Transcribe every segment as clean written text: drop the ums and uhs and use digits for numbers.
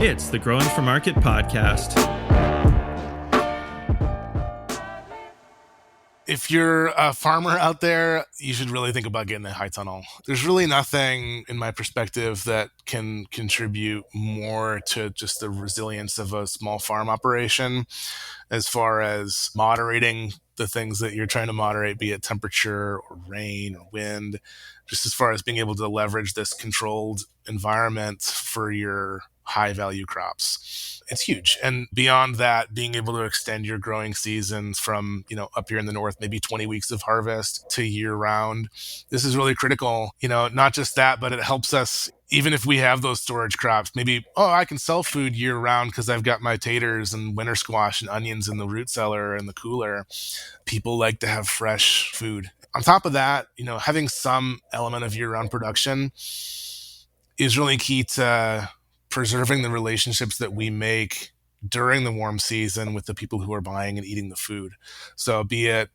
It's the Growing for Market podcast. If you're a farmer out there, you should really think about getting a high tunnel. There's really nothing, in my perspective, that can contribute more to just the resilience of a small farm operation as far as moderating the things that you're trying to moderate, be it temperature or rain or wind, just as far as being able to leverage this controlled environment for your high value crops. It's huge. And beyond that, being able to extend your growing seasons from, up here in the north, maybe 20 weeks of harvest to year round. This is really critical. Not just that, but it helps us, even if we have those storage crops, maybe, I can sell food year round because I've got my taters and winter squash and onions in the root cellar and the cooler. People like to have fresh food. On top of that, having some element of year-round production is really key to preserving the relationships that we make during the warm season with the people who are buying and eating the food. So be it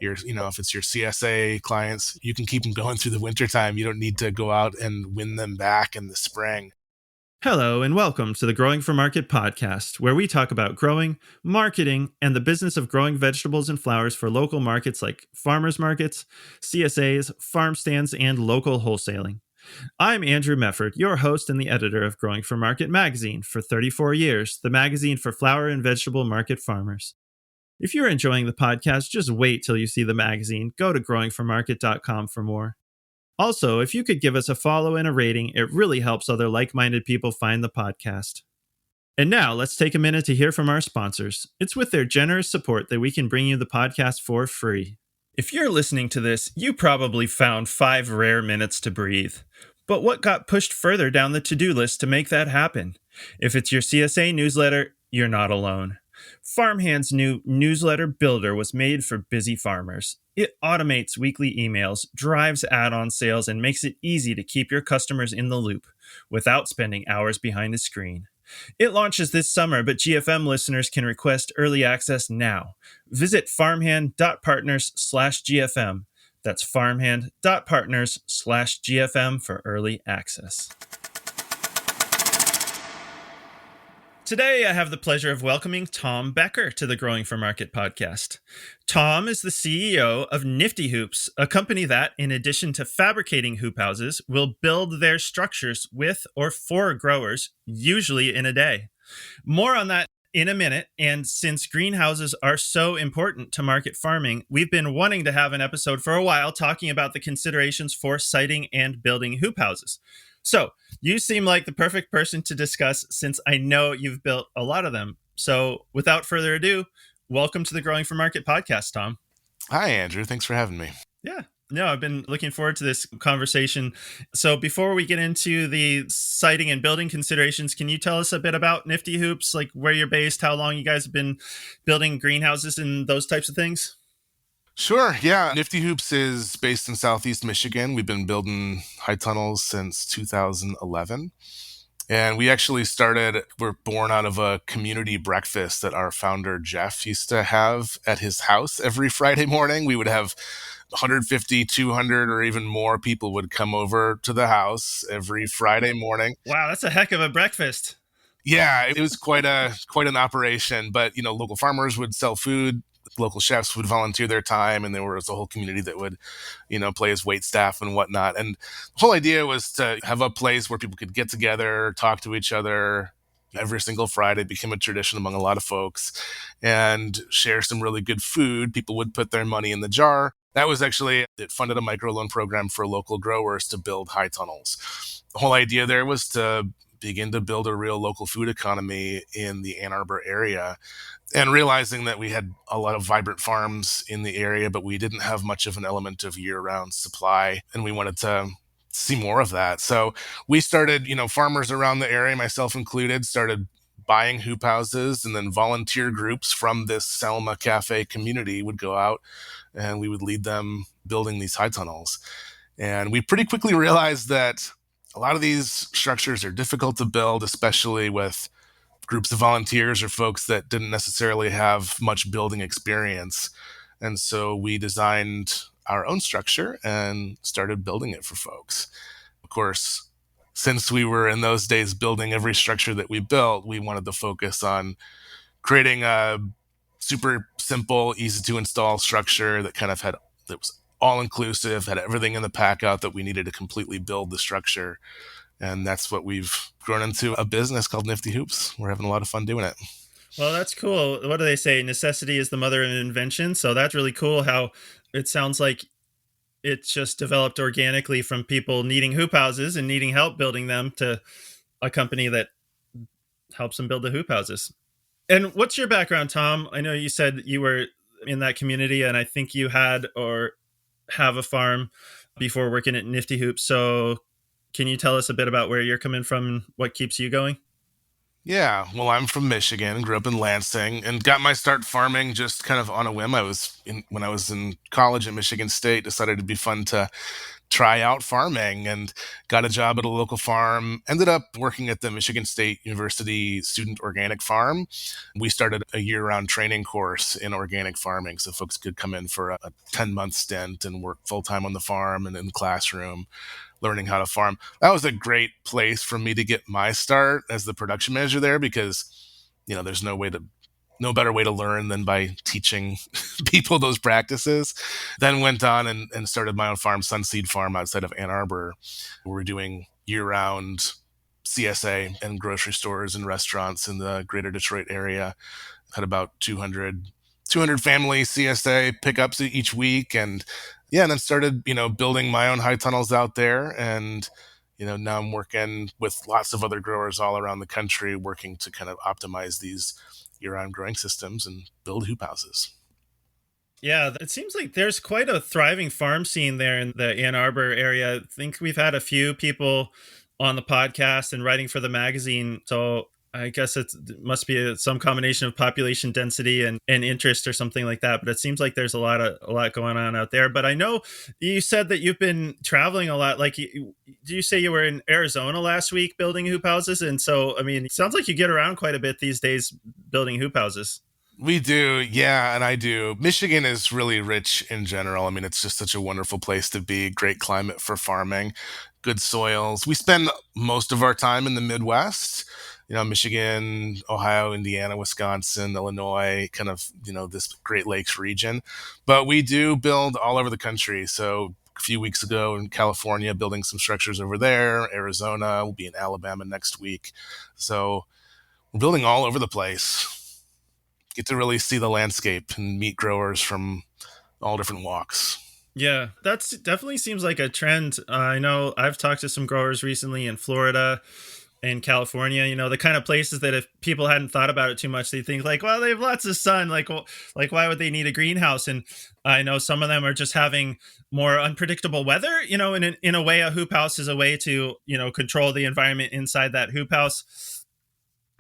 if it's your CSA clients, you can keep them going through the wintertime. You don't need to go out and win them back in the spring. Hello, and welcome to the Growing for Market podcast, where we talk about growing, marketing, and the business of growing vegetables and flowers for local markets like farmers markets, CSAs, farm stands, and local wholesaling. I'm Andrew Mefford, your host and the editor of Growing for Market magazine for 34 years, the magazine for flower and vegetable market farmers. If you're enjoying the podcast, just wait till you see the magazine. Go to growingformarket.com for more. Also, if you could give us a follow and a rating, it really helps other like-minded people find the podcast. And now, let's take a minute to hear from our sponsors. It's with their generous support that we can bring you the podcast for free. If you're listening to this, you probably found 5 rare minutes to breathe. But what got pushed further down the to-do list to make that happen? If it's your CSA newsletter, you're not alone. Farmhand's new newsletter builder was made for busy farmers. It automates weekly emails, drives add-on sales, and makes it easy to keep your customers in the loop without spending hours behind a screen. It launches this summer, but GFM listeners can request early access now. Visit farmhand.partners/GFM. That's farmhand.partners/GFM for early access. Today, I have the pleasure of welcoming Tomm Becker to the Growing for Market podcast. Tomm is the CEO of Nifty Hoops, a company that, in addition to fabricating hoop houses, will build their structures with or for growers, usually in a day. More on that in a minute, and since greenhouses are so important to market farming, we've been wanting to have an episode for a while talking about the considerations for siting and building hoop houses. So, you seem like the perfect person to discuss since I know you've built a lot of them. So, without further ado, welcome to the Growing for Market podcast, Tomm. Hi, Andrew. Thanks for having me. Yeah. No, I've been looking forward to this conversation. So before we get into the siting and building considerations, can you tell us a bit about Nifty Hoops, like where you're based, how long you guys have been building greenhouses and those types of things? Sure. Yeah. Nifty Hoops is based in Southeast Michigan. We've been building high tunnels since 2011. And we actually we're born out of a community breakfast that our founder, Jeff, used to have at his house every Friday morning. We would have 150, 200, or even more people would come over to the house every Friday morning. Wow, that's a heck of a breakfast. Yeah, it was quite an operation. But, local farmers would sell food. Local chefs would volunteer their time, and there was a whole community that would, play as wait staff and whatnot. And the whole idea was to have a place where people could get together, talk to each other every single Friday. It became a tradition among a lot of folks, and share some really good food. People would put their money in the jar. That was actually, it funded a microloan program for local growers to build high tunnels. The whole idea there was to begin to build a real local food economy in the Ann Arbor area, and realizing that we had a lot of vibrant farms in the area, but we didn't have much of an element of year-round supply, and we wanted to see more of that. So we started, farmers around the area, myself included, started buying hoop houses, and then volunteer groups from this Selma Cafe community would go out, and we would lead them building these high tunnels. And we pretty quickly realized that a lot of these structures are difficult to build, especially with groups of volunteers or folks that didn't necessarily have much building experience. And so we designed our own structure and started building it for folks. Of course, since we were in those days building every structure that we built, we wanted to focus on creating a super simple, easy to install structure that kind of had that was all inclusive, had everything in the pack out that we needed to completely build the structure. And that's what we've grown into, a business called Nifty Hoops. We're having a lot of fun doing it. Well, that's cool. What do they say? Necessity is the mother of invention. So that's really cool how it sounds like it's just developed organically from people needing hoop houses and needing help building them to a company that helps them build the hoop houses. And what's your background, Tomm? I know you said you were in that community, and I think you had or have a farm before working at Nifty Hoops. So, can you tell us a bit about where you're coming from and what keeps you going? Yeah, well, I'm from Michigan, grew up in Lansing, and got my start farming just kind of on a whim. When I was in college at Michigan State, decided it'd be fun to try out farming and got a job at a local farm. Ended up working at the Michigan State University Student Organic Farm. We started a year-round training course in organic farming, so folks could come in for a 10-month stint and work full-time on the farm and in the classroom learning how to farm. That was a great place for me to get my start as the production manager there, because there's no better way to learn than by teaching people those practices. Then went on and started my own farm, Sunseed Farm, outside of Ann Arbor. We're doing year-round CSA and grocery stores and restaurants in the greater Detroit area. Had about 200 family CSA pickups each week. And yeah, and then started, building my own high tunnels out there. And, now I'm working with lots of other growers all around the country, working to kind of optimize these year-round growing systems and build hoop houses. Yeah, it seems like there's quite a thriving farm scene there in the Ann Arbor area. I think we've had a few people on the podcast and writing for the magazine. So I guess it must be some combination of population density and interest or something like that. But it seems like there's a lot going on out there. But I know you said that you've been traveling a lot. Like, did you say you were in Arizona last week building hoop houses? And so, I mean, it sounds like you get around quite a bit these days building hoop houses. We do, yeah, and I do. Michigan is really rich in general. I mean, it's just such a wonderful place to be, great climate for farming, good soils. We spend most of our time in the Midwest, Michigan, Ohio, Indiana, Wisconsin, Illinois, kind of, this Great Lakes region. But we do build all over the country. So a few weeks ago in California, building some structures over there. Arizona, we'll be in Alabama next week. So we're building all over the place. Get to really see the landscape and meet growers from all different walks. Yeah, that's definitely seems like a trend. I know I've talked to some growers recently in Florida and California, the kind of places that if people hadn't thought about it too much, they think like, well, they have lots of sun. Like, well, like why would they need a greenhouse? And I know some of them are just having more unpredictable weather, and in a way, a hoop house is a way to, control the environment inside that hoop house.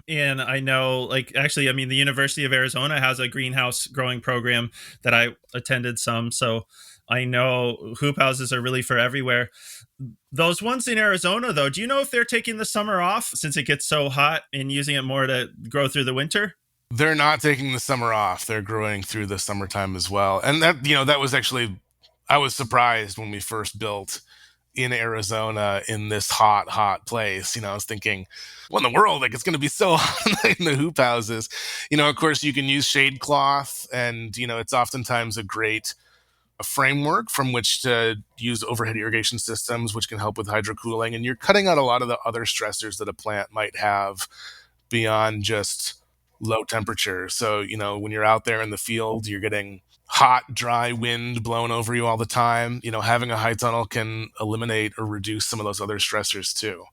And I know, like, actually, I mean, the University of Arizona has a greenhouse growing program that I attended some. So I know hoop houses are really for everywhere. Those ones in Arizona, though, do you know if they're taking the summer off since it gets so hot and using it more to grow through the winter? They're not taking the summer off. They're growing through the summertime as well. And that was actually, I was surprised when we first built in Arizona in this hot place. I was thinking, what in the world? Like, it's going to be so hot in the hoop houses. Of course, you can use shade cloth, and, it's oftentimes a framework from which to use overhead irrigation systems, which can help with hydrocooling. And you're cutting out a lot of the other stressors that a plant might have beyond just low temperature. So, when you're out there in the field, you're getting hot, dry wind blowing over you all the time. Having a high tunnel can eliminate or reduce some of those other stressors too.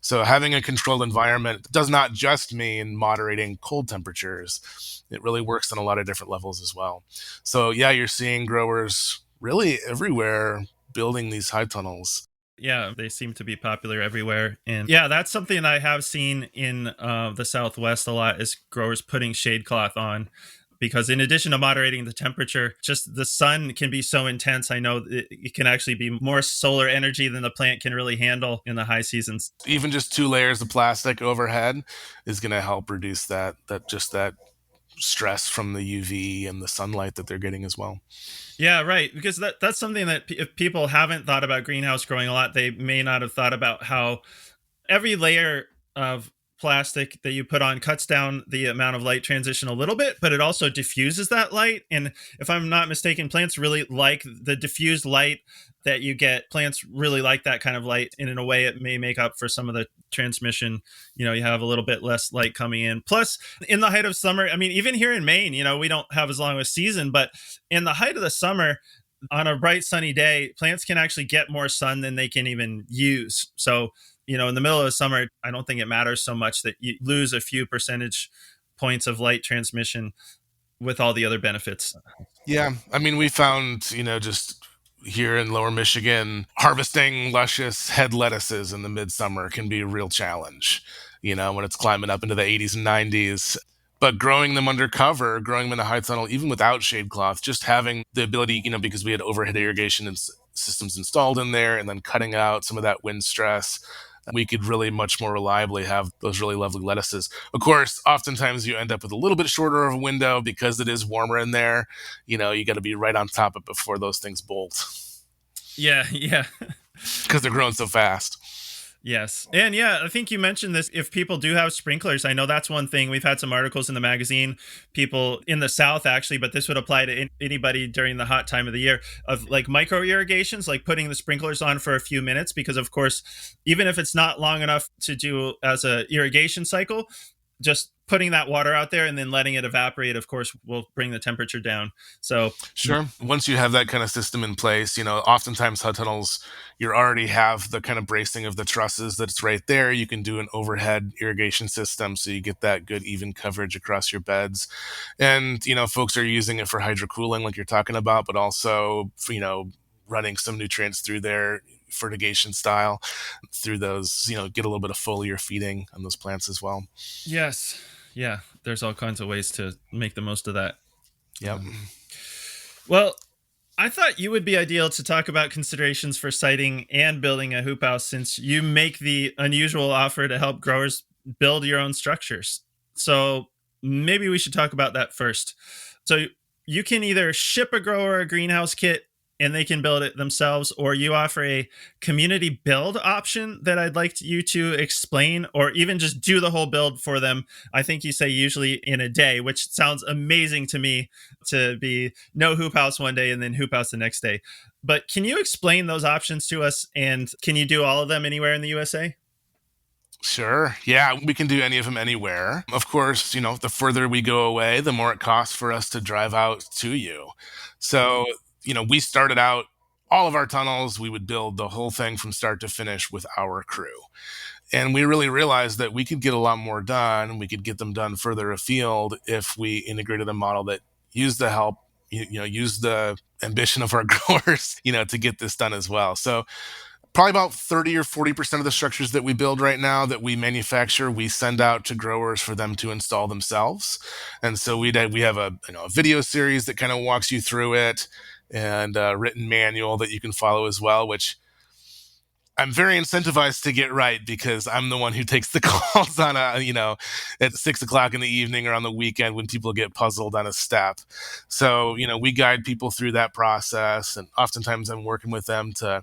So having a controlled environment does not just mean moderating cold temperatures. It really works on a lot of different levels as well. So yeah, you're seeing growers really everywhere building these high tunnels. Yeah, they seem to be popular everywhere. And yeah, that's something I have seen in the Southwest a lot is growers putting shade cloth on. Because in addition to moderating the temperature, just the sun can be so intense. I know it can actually be more solar energy than the plant can really handle in the high seasons. Even just 2 layers of plastic overhead is going to help reduce that stress from the UV and the sunlight that they're getting as well. Yeah, right. Because that's something that if people haven't thought about greenhouse growing a lot, they may not have thought about how every layer of plastic that you put on cuts down the amount of light transition a little bit, but it also diffuses that light. And if I'm not mistaken, plants really like the diffused light that you get. Plants really like that kind of light, and in a way it may make up for some of the transmission. You have a little bit less light coming in. Plus, in the height of summer, I mean, even here in Maine, we don't have as long a season, but in the height of the summer, on a bright sunny day, plants can actually get more sun than they can even use. So, in the middle of the summer, I don't think it matters so much that you lose a few percentage points of light transmission with all the other benefits. Yeah, I mean, we found, just here in Lower Michigan, harvesting luscious head lettuces in the midsummer can be a real challenge, when it's climbing up into the 80s and 90s. But growing them under cover, growing them in a high tunnel, even without shade cloth, just having the ability, because we had overhead irrigation systems installed in there, and then cutting out some of that wind stress, we could really much more reliably have those really lovely lettuces. Of course, oftentimes you end up with a little bit shorter of a window because it is warmer in there. You got to be right on top of it before those things bolt. Yeah, because they're growing so fast. Yes. And yeah, I think you mentioned this. If people do have sprinklers, I know that's one thing. We've had some articles in the magazine, people in the South actually, but this would apply to anybody during the hot time of the year, of like micro irrigations, like putting the sprinklers on for a few minutes, because of course, even if it's not long enough to do as a irrigation cycle, just putting that water out there and then letting it evaporate, of course, will bring the temperature down. So sure, once you have that kind of system in place, oftentimes hot tunnels, you already have the kind of bracing of the trusses that's right there. You can do an overhead irrigation system, so you get that good even coverage across your beds. And folks are using it for hydrocooling, like you're talking about, but also for, running some nutrients through their fertigation style through those, get a little bit of foliar feeding on those plants as well. Yes. Yeah. There's all kinds of ways to make the most of that. Yep. Well, I thought you would be ideal to talk about considerations for siting and building a hoop house, since you make the unusual offer to help growers build your own structures. So maybe we should talk about that first. So you can either ship a grower a greenhouse kit and they can build it themselves, or you offer a community build option that I'd like you to explain, or even just do the whole build for them. I think you say usually in a day, which sounds amazing to me, to be no hoop house one day and then hoop house the next day. But can you explain those options to us, and can you do all of them anywhere in the USA? Sure. Yeah, we can do any of them anywhere. Of course, the further we go away, the more it costs for us to drive out to you. So, we started out all of our tunnels, we would build the whole thing from start to finish with our crew. And we really realized that we could get a lot more done. We could get them done further afield if we integrated a model that used the help, used the ambition of our growers, to get this done as well. So probably about 30 or 40% of the structures that we build right now that we manufacture, we send out to growers for them to install themselves. And so we have a video series that kind of walks you through it, and a written manual that you can follow as well, which I'm very incentivized to get right, because I'm the one who takes the calls on at 6 o'clock in the evening or on the weekend when people get puzzled on a step. So, we guide people through that process, and oftentimes I'm working with them to,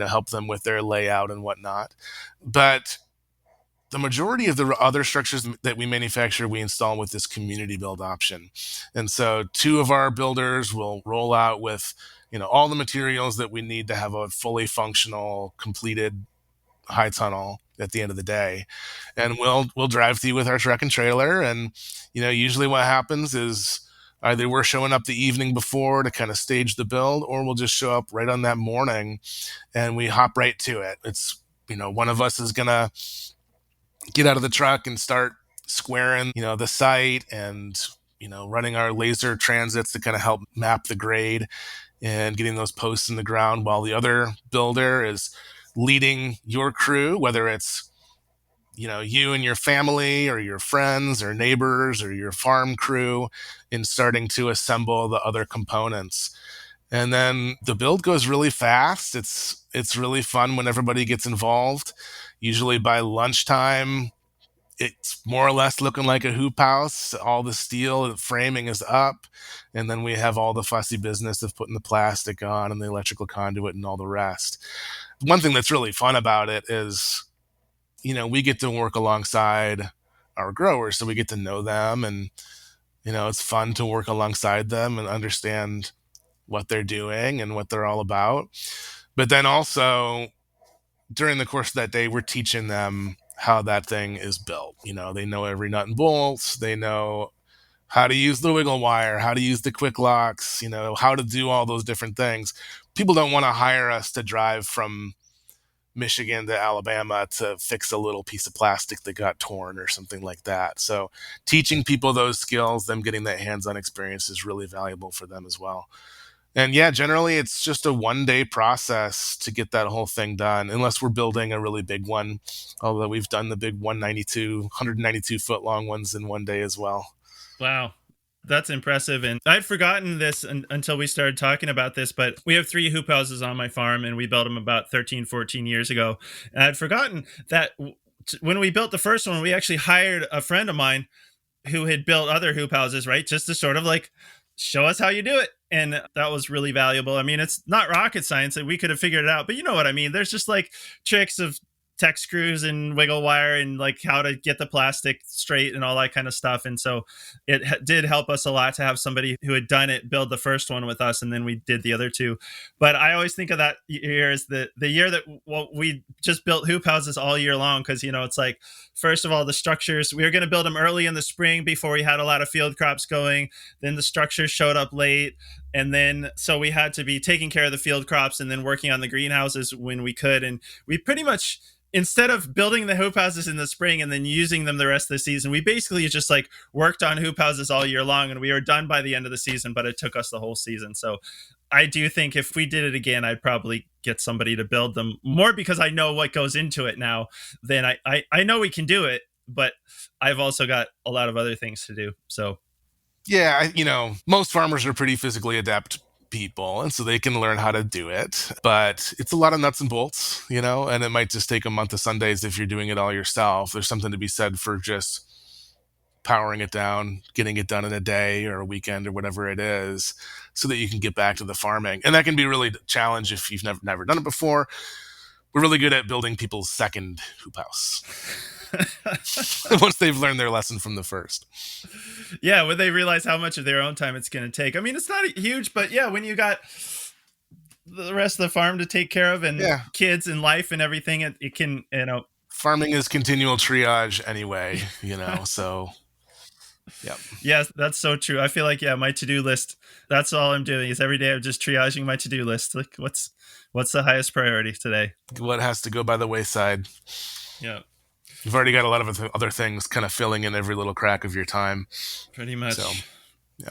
help them with their layout and whatnot. But the majority of the other structures that we manufacture, we install with this community build option. And so 2 of our builders will roll out with, all the materials that we need to have a fully functional, completed high tunnel at the end of the day. And we'll drive through with our truck and trailer. And, usually what happens is either we're showing up the evening before to kind of stage the build, or we'll just show up right on that morning and we hop right to it. It's, one of us is going to get out of the truck and start squaring, the site, and, running our laser transits to kind of help map the grade and getting those posts in the ground, while the other builder is leading your crew, whether it's, you and your family or your friends or neighbors or your farm crew, in starting to assemble the other components. And then the build goes really fast. It's really fun when everybody gets involved. Usually by lunchtime, it's more or less looking like a hoop house. All the steel framing is up, and then we have all the fussy business of putting the plastic on and the electrical conduit and all the rest. One thing that's really fun about it is we get to work alongside our growers, so we get to know them, and it's fun to work alongside them and understand what they're doing and what they're all about. But then also during the course of that day, we're teaching them how that thing is built. They know every nut and bolts. They know how to use the wiggle wire, how to use the quick locks, how to do all those different things. People don't want to hire us to drive from Michigan to Alabama to fix a little piece of plastic that got torn or something like that. So teaching people those skills, them getting that hands-on experience is really valuable for them as well. And yeah, generally it's just a 1-day process to get that whole thing done, unless we're building a really big one. Although we've done the big 192 foot long ones in 1 day as well. Wow. That's impressive. And I'd forgotten this until we started talking about this, but we have 3 hoop houses on my farm and we built them about 13, 14 years ago. And I'd forgotten that when we built the first one, we actually hired a friend of mine who had built other hoop houses, right? Just to sort of like show us how you do it. And that was really valuable. I mean, it's not rocket science and we could have figured it out, but you know what I mean? There's just like tricks of tech screws and wiggle wire and like how to get the plastic straight and all that kind of stuff. And so it did help us a lot to have somebody who had done it build the first one with us, and then we did the other 2. But I always think of that year as the year that we just built hoop houses all year long, because it's like, first of all, the structures, we were going to build them early in the spring before we had a lot of field crops going. Then the structures showed up late, and then so we had to be taking care of the field crops and then working on the greenhouses when we could. And we pretty much, instead of building the hoop houses in the spring and then using them the rest of the season, we basically just like worked on hoop houses all year long, and we were done by the end of the season, but it took us the whole season. So I do think if we did it again, I'd probably get somebody to build them, more because I know what goes into it now than I know we can do it, but I've also got a lot of other things to do. So yeah, most farmers are pretty physically adept people, and so they can learn how to do it, but it's a lot of nuts and bolts, and it might just take a month of Sundays if you're doing it all yourself. There's something to be said for just powering it down, getting it done in a day or a weekend or whatever it is, so that you can get back to the farming. And that can be really a challenge if you've never done it before. We're really good at building people's second hoop house once they've learned their lesson from the first. Yeah, when they realize how much of their own time it's going to take. I mean, it's not huge, but yeah, when you got the rest of the farm to take care of and kids and life and everything, it can, farming is continual triage anyway, so yeah. Yes, that's so true. I feel like, my to-do list, that's all I'm doing is every day I'm just triaging my to-do list. Like what's the highest priority today? What has to go by the wayside? Yeah. You've already got a lot of other things kind of filling in every little crack of your time. Pretty much. So, yeah.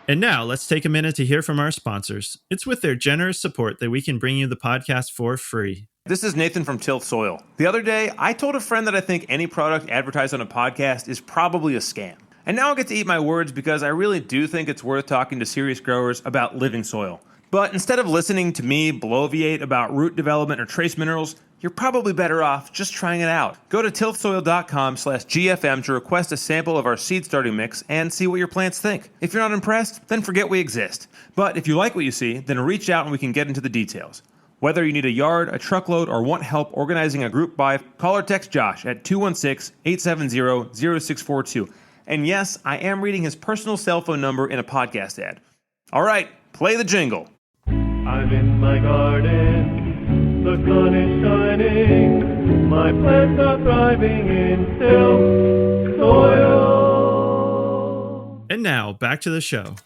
And now let's take a minute to hear from our sponsors. It's with their generous support that we can bring you the podcast for free. This is Nathan from Tilth Soil. The other day, I told a friend that I think any product advertised on a podcast is probably a scam. And now I get to eat my words because I really do think it's worth talking to serious growers about living soil. But instead of listening to me bloviate about root development or trace minerals, you're probably better off just trying it out. Go to tilthsoil.com/GFM to request a sample of our seed starting mix and see what your plants think. If you're not impressed, then forget we exist. But if you like what you see, then reach out and we can get into the details. Whether you need a yard, a truckload, or want help organizing a group buy, call or text Josh at 216-870-0642. And yes, I am reading his personal cell phone number in a podcast ad. All right, play the jingle. I'm in my garden, the sun is shining, my plants are thriving in Tilth Soil. And now, back to the show.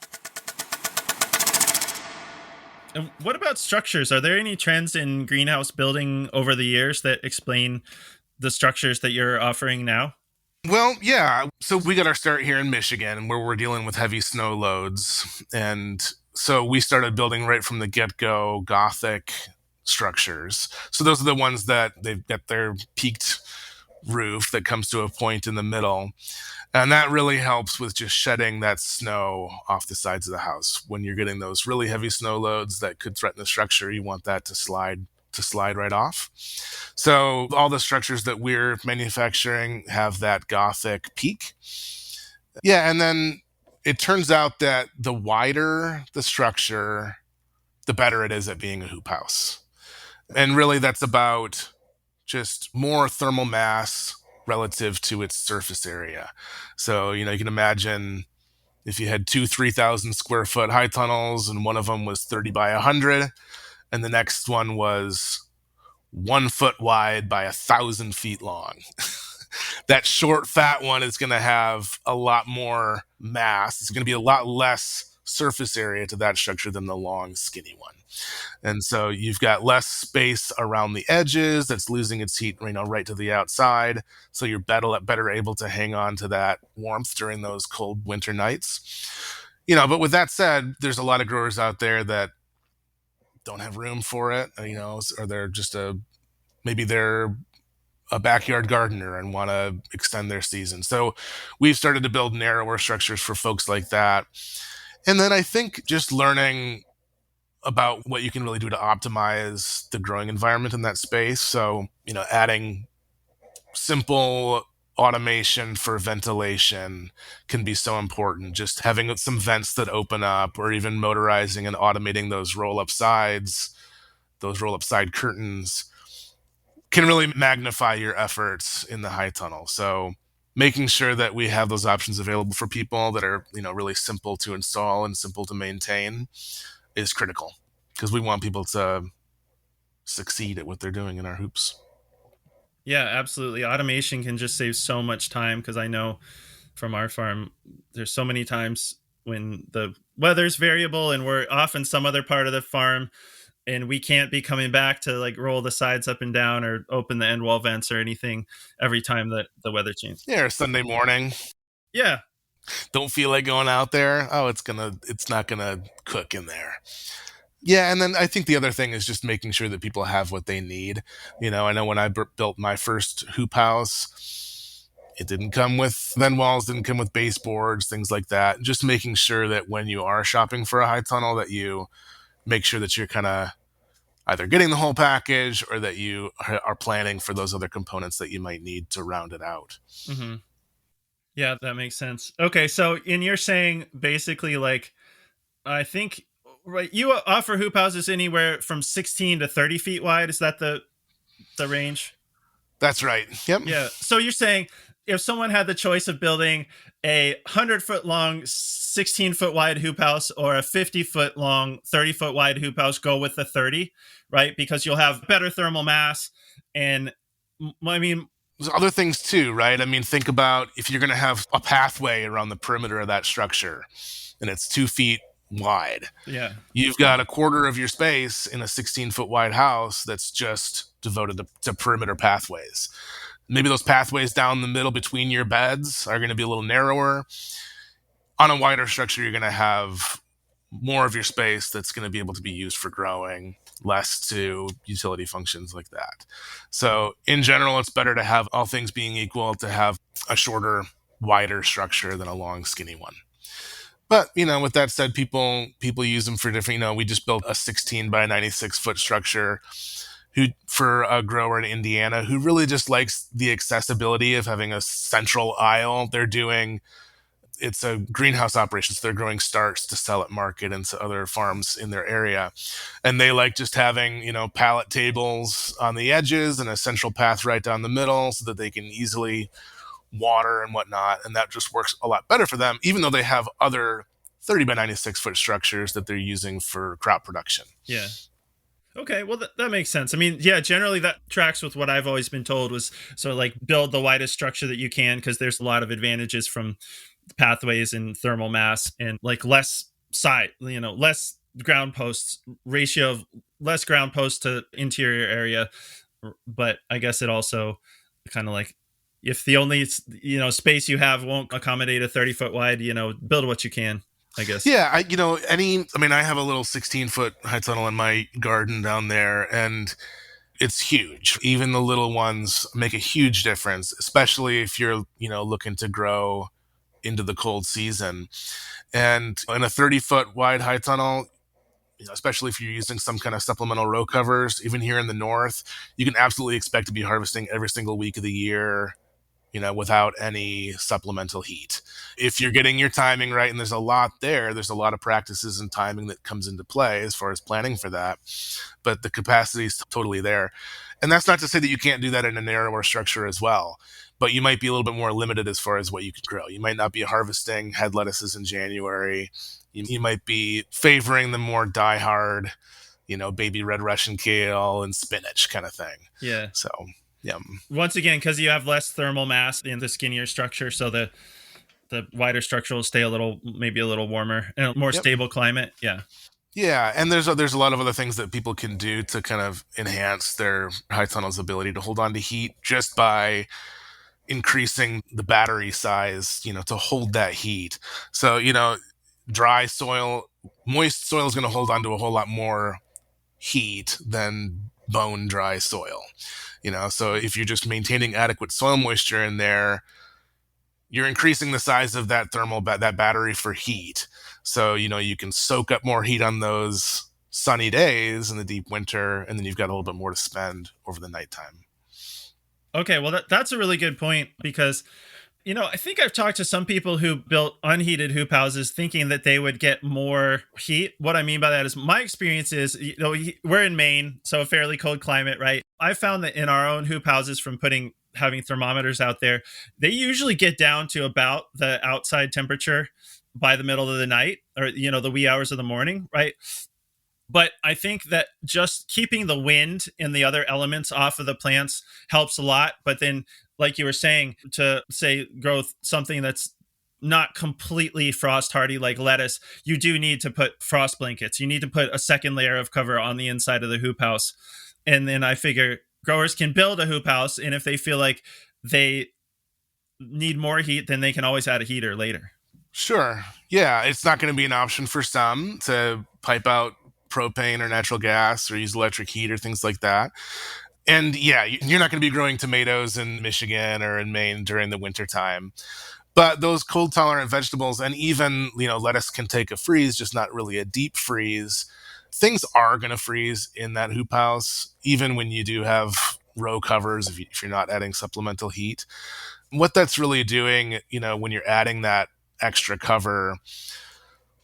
And what about structures? Are there any trends in greenhouse building over the years that explain the structures that you're offering now? Well, yeah. So we got our start here in Michigan, where we're dealing with heavy snow loads. And so we started building right from the get-go Gothic structures. So those are the ones that they've got their peaked roof that comes to a point in the middle. And that really helps with just shedding that snow off the sides of the house. When you're getting those really heavy snow loads that could threaten the structure, you want that to slide right off. So all the structures that we're manufacturing have that Gothic peak. Yeah, and then it turns out that the wider the structure, the better it is at being a hoop house. And really that's about just more thermal mass relative to its surface area. So, you can imagine if you had two 3,000 square foot high tunnels and one of them was 30 by 100 and the next one was 1 foot wide by 1,000 feet long. That short, fat one is going to have a lot more mass. It's going to be a lot less surface area to that structure than the long, skinny one. And so you've got less space around the edges that's losing its heat, right to the outside. So you're better able to hang on to that warmth during those cold winter nights. But with that said, there's a lot of growers out there that don't have room for it, or they're just maybe they're a backyard gardener and want to extend their season. So we've started to build narrower structures for folks like that. And then I think just learning about what you can really do to optimize the growing environment in that space. So, adding simple automation for ventilation can be so important. Just having some vents that open up, or even motorizing and automating those roll-up side curtains can really magnify your efforts in the high tunnel. So making sure that we have those options available for people that are, really simple to install and simple to maintain is critical, because we want people to succeed at what they're doing in our hoops. Yeah, absolutely. Automation can just save so much time, because I know from our farm, there's so many times when the weather's variable and we're off in some other part of the farm and we can't be coming back to like roll the sides up and down or open the end wall vents or anything every time that the weather changes. Yeah, or Sunday morning. Yeah. Don't feel like going out there. Oh, it's not gonna cook in there. Yeah, and then I think the other thing is just making sure that people have what they need. I know when I built my first hoop house, it didn't come with vent walls, didn't come with baseboards, things like that. Just making sure that when you are shopping for a high tunnel, that you make sure that you're kind of either getting the whole package or that you are planning for those other components that you might need to round it out. Mm-hmm. Yeah, that makes sense. Okay, so you're saying basically, like, I think, right, you offer hoop houses anywhere from 16 to 30 feet wide. Is that the range? That's right. Yep. Yeah. So you're saying if someone had the choice of building a 100-foot long, 16-foot wide hoop house or a 50-foot long, 30-foot wide hoop house, go with the 30, right? Because you'll have better thermal mass. And I mean, there's other things too, right? I mean, think about if you're going to have a pathway around the perimeter of that structure and it's 2 feet wide. Yeah. You've got a quarter of your space in a 16-foot wide house that's just devoted to perimeter pathways. Maybe those pathways down the middle between your beds are going to be a little narrower. On a wider structure, you're going to have more of your space that's going to be able to be used for growing, less to utility functions like that. So in general, it's better to have, all things being equal, to have a shorter, wider structure than a long, skinny one. But, with that said, people use them for different, we just built a 16 by 96 foot structure for a grower in Indiana who really just likes the accessibility of having a central aisle. It's a greenhouse operation, so they're growing starts to sell at market and to other farms in their area. And they like just having, pallet tables on the edges and a central path right down the middle so that they can easily water and whatnot. And that just works a lot better for them, even though they have other 30 by 96 foot structures that they're using for crop production. Yeah. Okay, well, that makes sense. I mean, yeah, generally that tracks with what I've always been told, was sort of like build the widest structure that you can, because there's a lot of advantages from pathways and thermal mass, and like less less ground posts, ratio of less ground posts to interior area. But I guess it also kind of like, if the only, space you have won't accommodate a 30-foot wide, build what you can, I guess. Yeah, I have a little 16-foot high tunnel in my garden down there, and it's huge. Even the little ones make a huge difference, especially if you're, looking to grow into the cold season. And in a 30-foot wide high tunnel, especially if you're using some kind of supplemental row covers, even here in the north, you can absolutely expect to be harvesting every single week of the year, without any supplemental heat. If you're getting your timing right, and there's a lot of practices and timing that comes into play as far as planning for that, but the capacity is totally there. And that's not to say that you can't do that in a narrower structure as well, but you might be a little bit more limited as far as what you can grow. You might not be harvesting head lettuces in January. You might be favoring the more diehard, baby red Russian kale and spinach kind of thing. Yeah. So, yeah. Once again, because you have less thermal mass in the skinnier structure, so the wider structure will stay maybe a little warmer and a more stable climate. Yeah. Yeah, and there's a lot of other things that people can do to kind of enhance their high tunnel's ability to hold on to heat just by increasing the battery size, to hold that heat. So, dry soil, moist soil is going to hold on to a whole lot more heat than bone dry soil. So if you're just maintaining adequate soil moisture in there, you're increasing the size of that that battery for heat. So, you can soak up more heat on those sunny days in the deep winter, and then you've got a little bit more to spend over the nighttime. Okay, well, that's a really good point because, I think I've talked to some people who built unheated hoop houses thinking that they would get more heat. What I mean by that is my experience is, we're in Maine, so a fairly cold climate, right? I found that in our own hoop houses from having thermometers out there, they usually get down to about the outside temperature by the middle of the night or, the wee hours of the morning, right? But I think that just keeping the wind and the other elements off of the plants helps a lot. But then, like you were saying, to grow something that's not completely frost hardy like lettuce, you do need to put frost blankets. You need to put a second layer of cover on the inside of the hoop house. And then I figure growers can build a hoop house, and if they feel like they need more heat, then they can always add a heater later. Sure. Yeah, it's not going to be an option for some to pipe out propane or natural gas or use electric heat or things like that. And yeah, you're not going to be growing tomatoes in Michigan or in Maine during the winter time. But those cold tolerant vegetables, and even, lettuce can take a freeze, just not really a deep freeze. Things are going to freeze in that hoop house, even when you do have row covers, if you're not adding supplemental heat. What that's really doing, when you're adding that extra cover,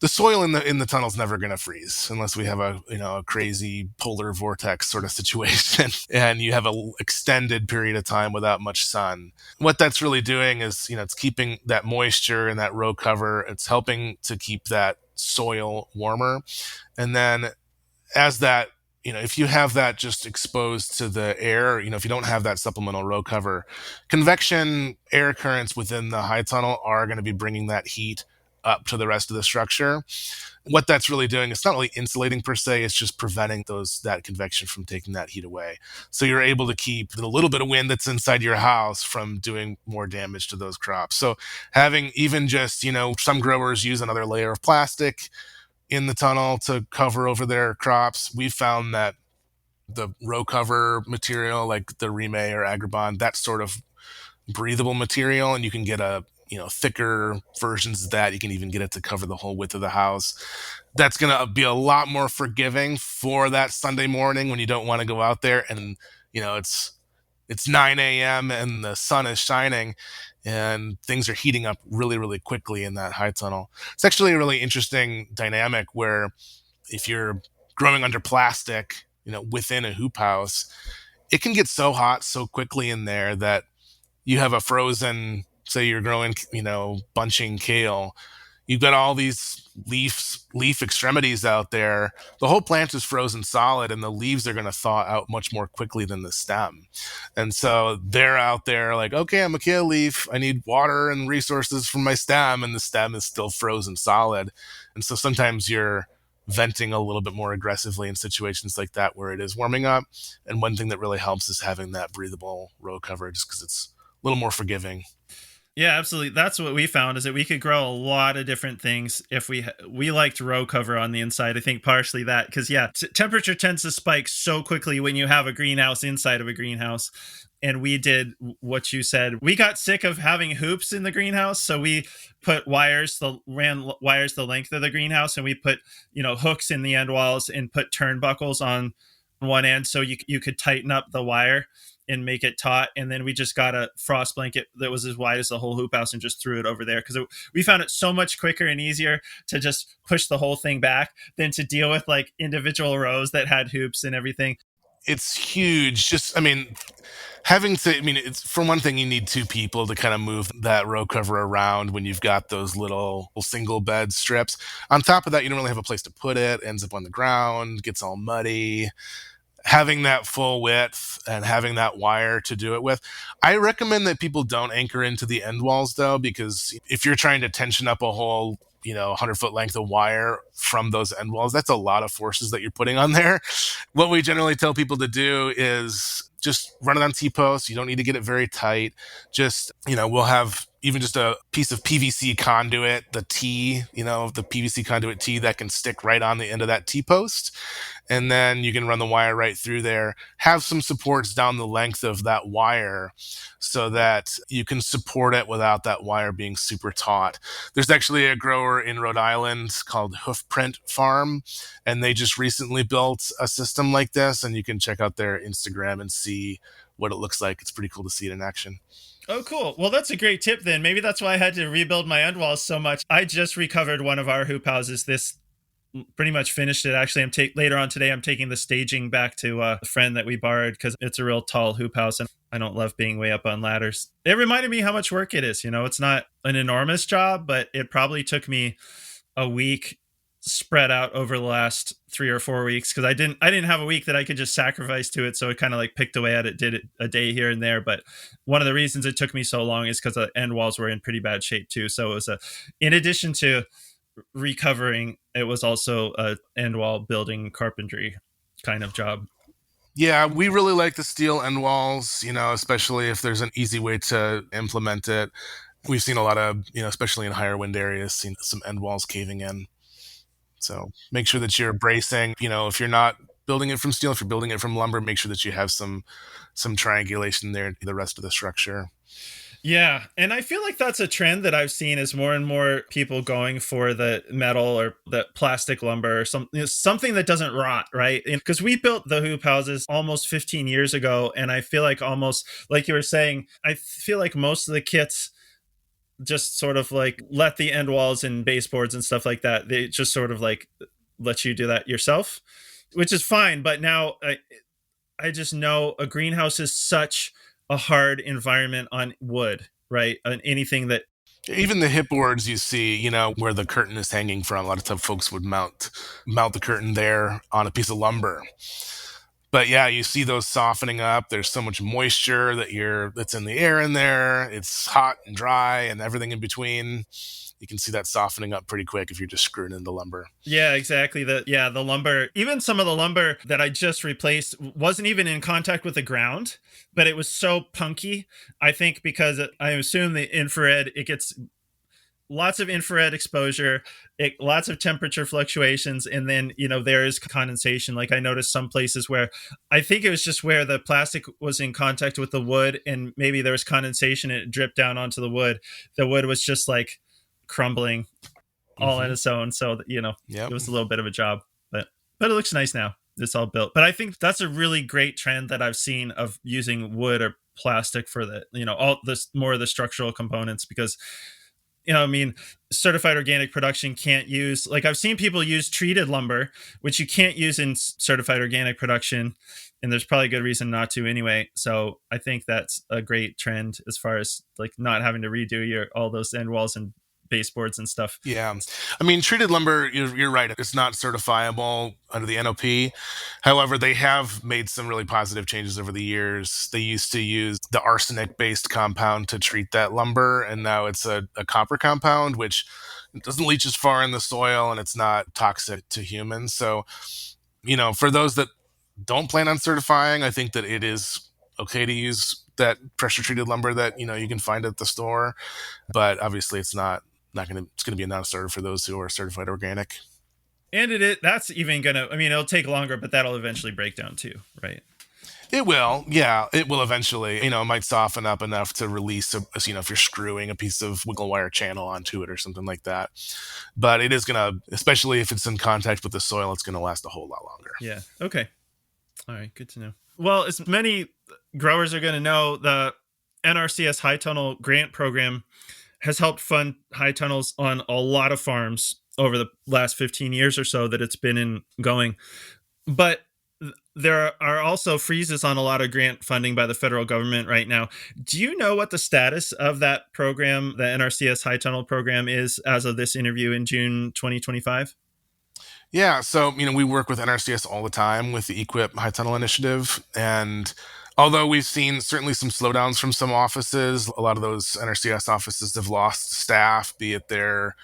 the soil in the tunnel is never going to freeze unless we have a crazy polar vortex sort of situation and you have an extended period of time without much sun. What that's really doing is, it's keeping that moisture in that row cover. It's helping to keep that soil warmer. And then as that, if you have that just exposed to the air, if you don't have that supplemental row cover, convection air currents within the high tunnel are going to be bringing that heat up to the rest of the structure. What that's really doing, it's not really insulating per se, it's just preventing that convection from taking that heat away. So you're able to keep the little bit of wind that's inside your house from doing more damage to those crops. So having even just, some growers use another layer of plastic in the tunnel to cover over their crops. We've found that the row cover material, like the Rime or Agribond, that sort of breathable material, and you can get thicker versions of that. You can even get it to cover the whole width of the house. That's going to be a lot more forgiving for that Sunday morning when you don't want to go out there and, it's 9 a.m. and the sun is shining and things are heating up really, really quickly in that high tunnel. It's actually a really interesting dynamic where if you're growing under plastic, within a hoop house, it can get so hot so quickly in there that you have a frozen, say you're growing, bunching kale. You've got all these leaf extremities out there. The whole plant is frozen solid, and the leaves are going to thaw out much more quickly than the stem. And so they're out there like, okay, I'm a kale leaf. I need water and resources from my stem, and the stem is still frozen solid. And so sometimes you're venting a little bit more aggressively in situations like that where it is warming up. And one thing that really helps is having that breathable row cover, just because it's a little more forgiving. Yeah, absolutely. That's what we found, is that we could grow a lot of different things if we liked row cover on the inside. I think partially that, because temperature tends to spike so quickly when you have a greenhouse inside of a greenhouse. And we did what you said. We got sick of having hoops in the greenhouse, so we put ran wires the length of the greenhouse, and we put hooks in the end walls and put turnbuckles on one end so you could tighten up the wire and make it taut. And then we just got a frost blanket that was as wide as the whole hoop house and just threw it over there, because we found it so much quicker and easier to just push the whole thing back than to deal with like individual rows that had hoops and everything. It's huge. Just, it's, for one thing, you need two people to kind of move that row cover around when you've got those little single bed strips. On top of that, you don't really have a place to put it. Ends up on the ground, gets all muddy. Having that full width and having that wire to do it with. I recommend that people don't anchor into the end walls, though, because if you're trying to tension up a whole 100-foot length of wire from those end walls, that's a lot of forces that you're putting on there. What we generally tell people to do is just run it on T-posts. You don't need to get it very tight. Just, we'll have even just a piece of PVC conduit, the PVC conduit T that can stick right on the end of that T-post. And then you can run the wire right through there. Have some supports down the length of that wire so that you can support it without that wire being super taut. There's actually a grower in Rhode Island called Hoofprint Farm, and they just recently built a system like this, and you can check out their Instagram and see what it looks like. It's pretty cool to see it in action. Oh, cool. Well, that's a great tip then. Maybe that's why I had to rebuild my end walls so much. I just recovered one of our hoop houses. This pretty much finished it. Actually, later on today, I'm taking the staging back to a friend that we borrowed, because it's a real tall hoop house and I don't love being way up on ladders. It reminded me how much work it is. It's not an enormous job, but it probably took me a week spread out over the last 3 or 4 weeks, because I didn't have a week that I could just sacrifice to it. So it kind of like picked away at it, did it a day here and there. But one of the reasons it took me so long is because the end walls were in pretty bad shape too. So it was in addition to recovering, it was also a end wall building carpentry kind of job. Yeah, we really like the steel end walls, especially if there's an easy way to implement it. We've seen a lot of, especially in higher wind areas, seen some end walls caving in. So make sure that you're bracing, if you're not building it from steel, if you're building it from lumber, make sure that you have some triangulation there to the rest of the structure. Yeah. And I feel like that's a trend that I've seen, is more and more people going for the metal or the plastic lumber or something that doesn't rot, right? Because we built the hoop houses almost 15 years ago. And I feel like, almost like you were saying, I feel like most of the kits just sort of like let the end walls and baseboards and stuff like that, they just sort of like let you do that yourself, which is fine. But now I just know a greenhouse is such a hard environment on wood, right? On anything that, even the hip boards you see, where the curtain is hanging from, a lot of times folks would mount the curtain there on a piece of lumber. But yeah, you see those softening up. There's so much moisture that's in the air in there. It's hot and dry and everything in between. You can see that softening up pretty quick if you're just screwing in the lumber. Yeah, exactly. The lumber, even some of the lumber that I just replaced wasn't even in contact with the ground, but it was so punky. I think because I assume the infrared, it gets lots of infrared exposure, lots of temperature fluctuations, and then there is condensation. Like I noticed some places where I think it was just where the plastic was in contact with the wood, and maybe there was condensation and it dripped down onto the wood. The wood was just like crumbling all on its own. So It was a little bit of a job, but it looks nice now. It's all built. But I think that's a really great trend that I've seen, of using wood or plastic for the all this more of the structural components, because certified organic production can't use, like I've seen people use treated lumber, which you can't use in certified organic production. And there's probably a good reason not to anyway. So I think that's a great trend as far as like not having to redo all those end walls and baseboards and stuff. Yeah. Treated lumber, you're right. It's not certifiable under the NOP. However, they have made some really positive changes over the years. They used to use the arsenic-based compound to treat that lumber, and now it's a copper compound, which doesn't leach as far in the soil, and it's not toxic to humans. So, for those that don't plan on certifying, I think that it is okay to use that pressure-treated lumber that, you can find at the store. But obviously, it's it's going to be a non-starter for those who are certified organic. And that's even going to, it'll take longer, but that'll eventually break down too, right? It will. Yeah, it will eventually. It might soften up enough to release, if you're screwing a piece of wiggle wire channel onto it or something like that. But it is going to, especially if it's in contact with the soil, it's going to last a whole lot longer. Yeah. Okay. All right, good to know. Well, as many growers are going to know, the NRCS High Tunnel Grant Program has helped fund high tunnels on a lot of farms over the last 15 years or so that it's been going. But there are also freezes on a lot of grant funding by the federal government right now. Do you know what the status of that program, the NRCS High Tunnel program, is as of this interview in June 2025? Yeah, so we work with NRCS all the time with the Equip High Tunnel Initiative, and although we've seen certainly some slowdowns from some offices, a lot of those NRCS offices have lost staff, be it their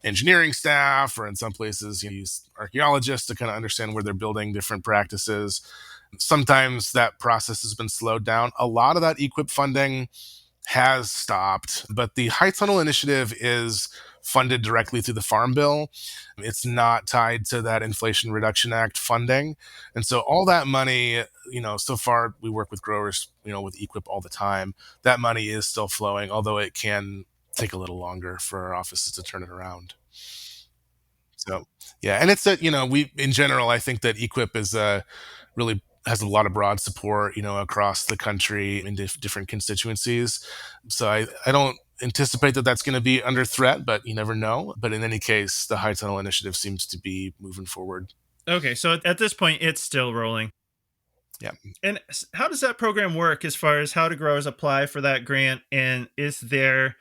engineering staff, or in some places use archaeologists to kind of understand where they're building different practices. Sometimes that process has been slowed down. A lot of that Equip funding has stopped, but the High Tunnel Initiative is funded directly through the Farm Bill. It's not tied to that Inflation Reduction Act funding. And so all that money, so far we work with growers, with Equip all the time. That money is still flowing, although it can take a little longer for our offices to turn it around. So, yeah. And it's in general, I think that Equip is really has a lot of broad support, across the country in different constituencies. So I don't anticipate that that's going to be under threat, but you never know. But in any case, the High Tunnel Initiative seems to be moving forward. Okay, so at this point, it's still rolling. Yeah. And how does that program work as far as how do growers apply for that grant? And is there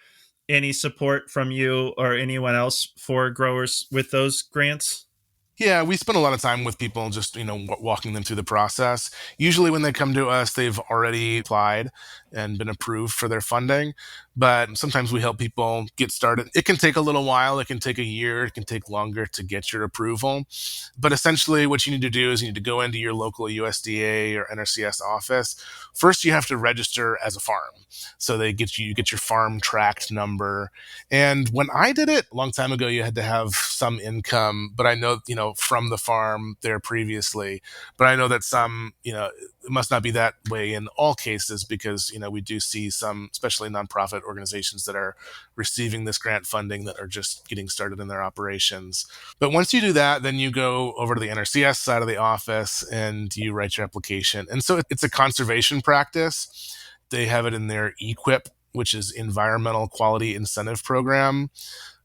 any support from you or anyone else for growers with those grants? Yeah, we spend a lot of time with people just, walking them through the process. Usually when they come to us, they've already applied and been approved for their funding. But sometimes we help people get started. It can take a little while. It can take a year. It can take longer to get your approval. But essentially what you need to do is you need to go into your local USDA or NRCS office. First, you have to register as a farm. So you get your farm tract number. And when I did it a long time ago, you had to have some income, but I know, from the farm there previously. But I know that some, it must not be that way in all cases because, we do see some, especially nonprofit organizations that are receiving this grant funding that are just getting started in their operations. But once you do that, then you go over to the NRCS side of the office and you write your application. And so it's a conservation practice. They have it in their EQIP, which is Environmental Quality Incentive Program,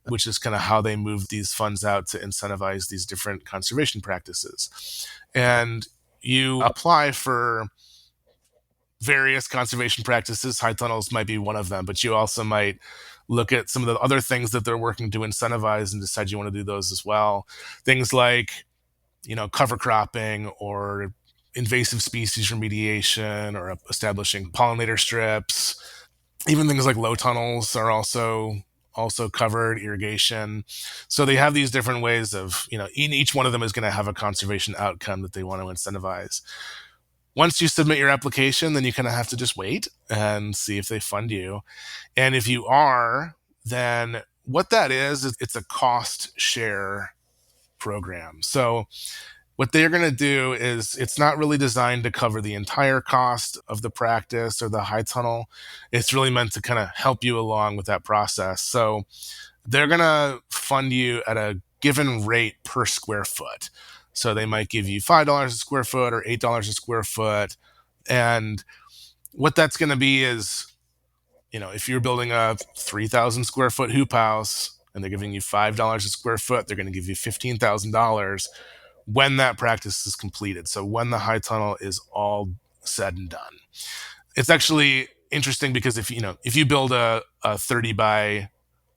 which is kind of how they move these funds out to incentivize these different conservation practices. And you apply for various conservation practices. High tunnels might be one of them, but you also might look at some of the other things that they're working to incentivize and decide you want to do those as well. Things like, cover cropping or invasive species remediation or establishing pollinator strips. Even things like low tunnels are also covered, irrigation. So they have these different ways of, each one of them is going to have a conservation outcome that they want to incentivize. Once you submit your application, then you kind of have to just wait and see if they fund you. And if you are, then what that is it's a cost share program. So what they're going to do is it's not really designed to cover the entire cost of the practice or the high tunnel. It's really meant to kind of help you along with that process. So they're going to fund you at a given rate per square foot. So they might give you $5 a square foot or $8 a square foot. And what that's going to be is, if you're building a 3,000 square foot hoop house and they're giving you $5 a square foot, they're going to give you $15,000 when that practice is completed. So when the high tunnel is all said and done. It's actually interesting because if you build a 30 by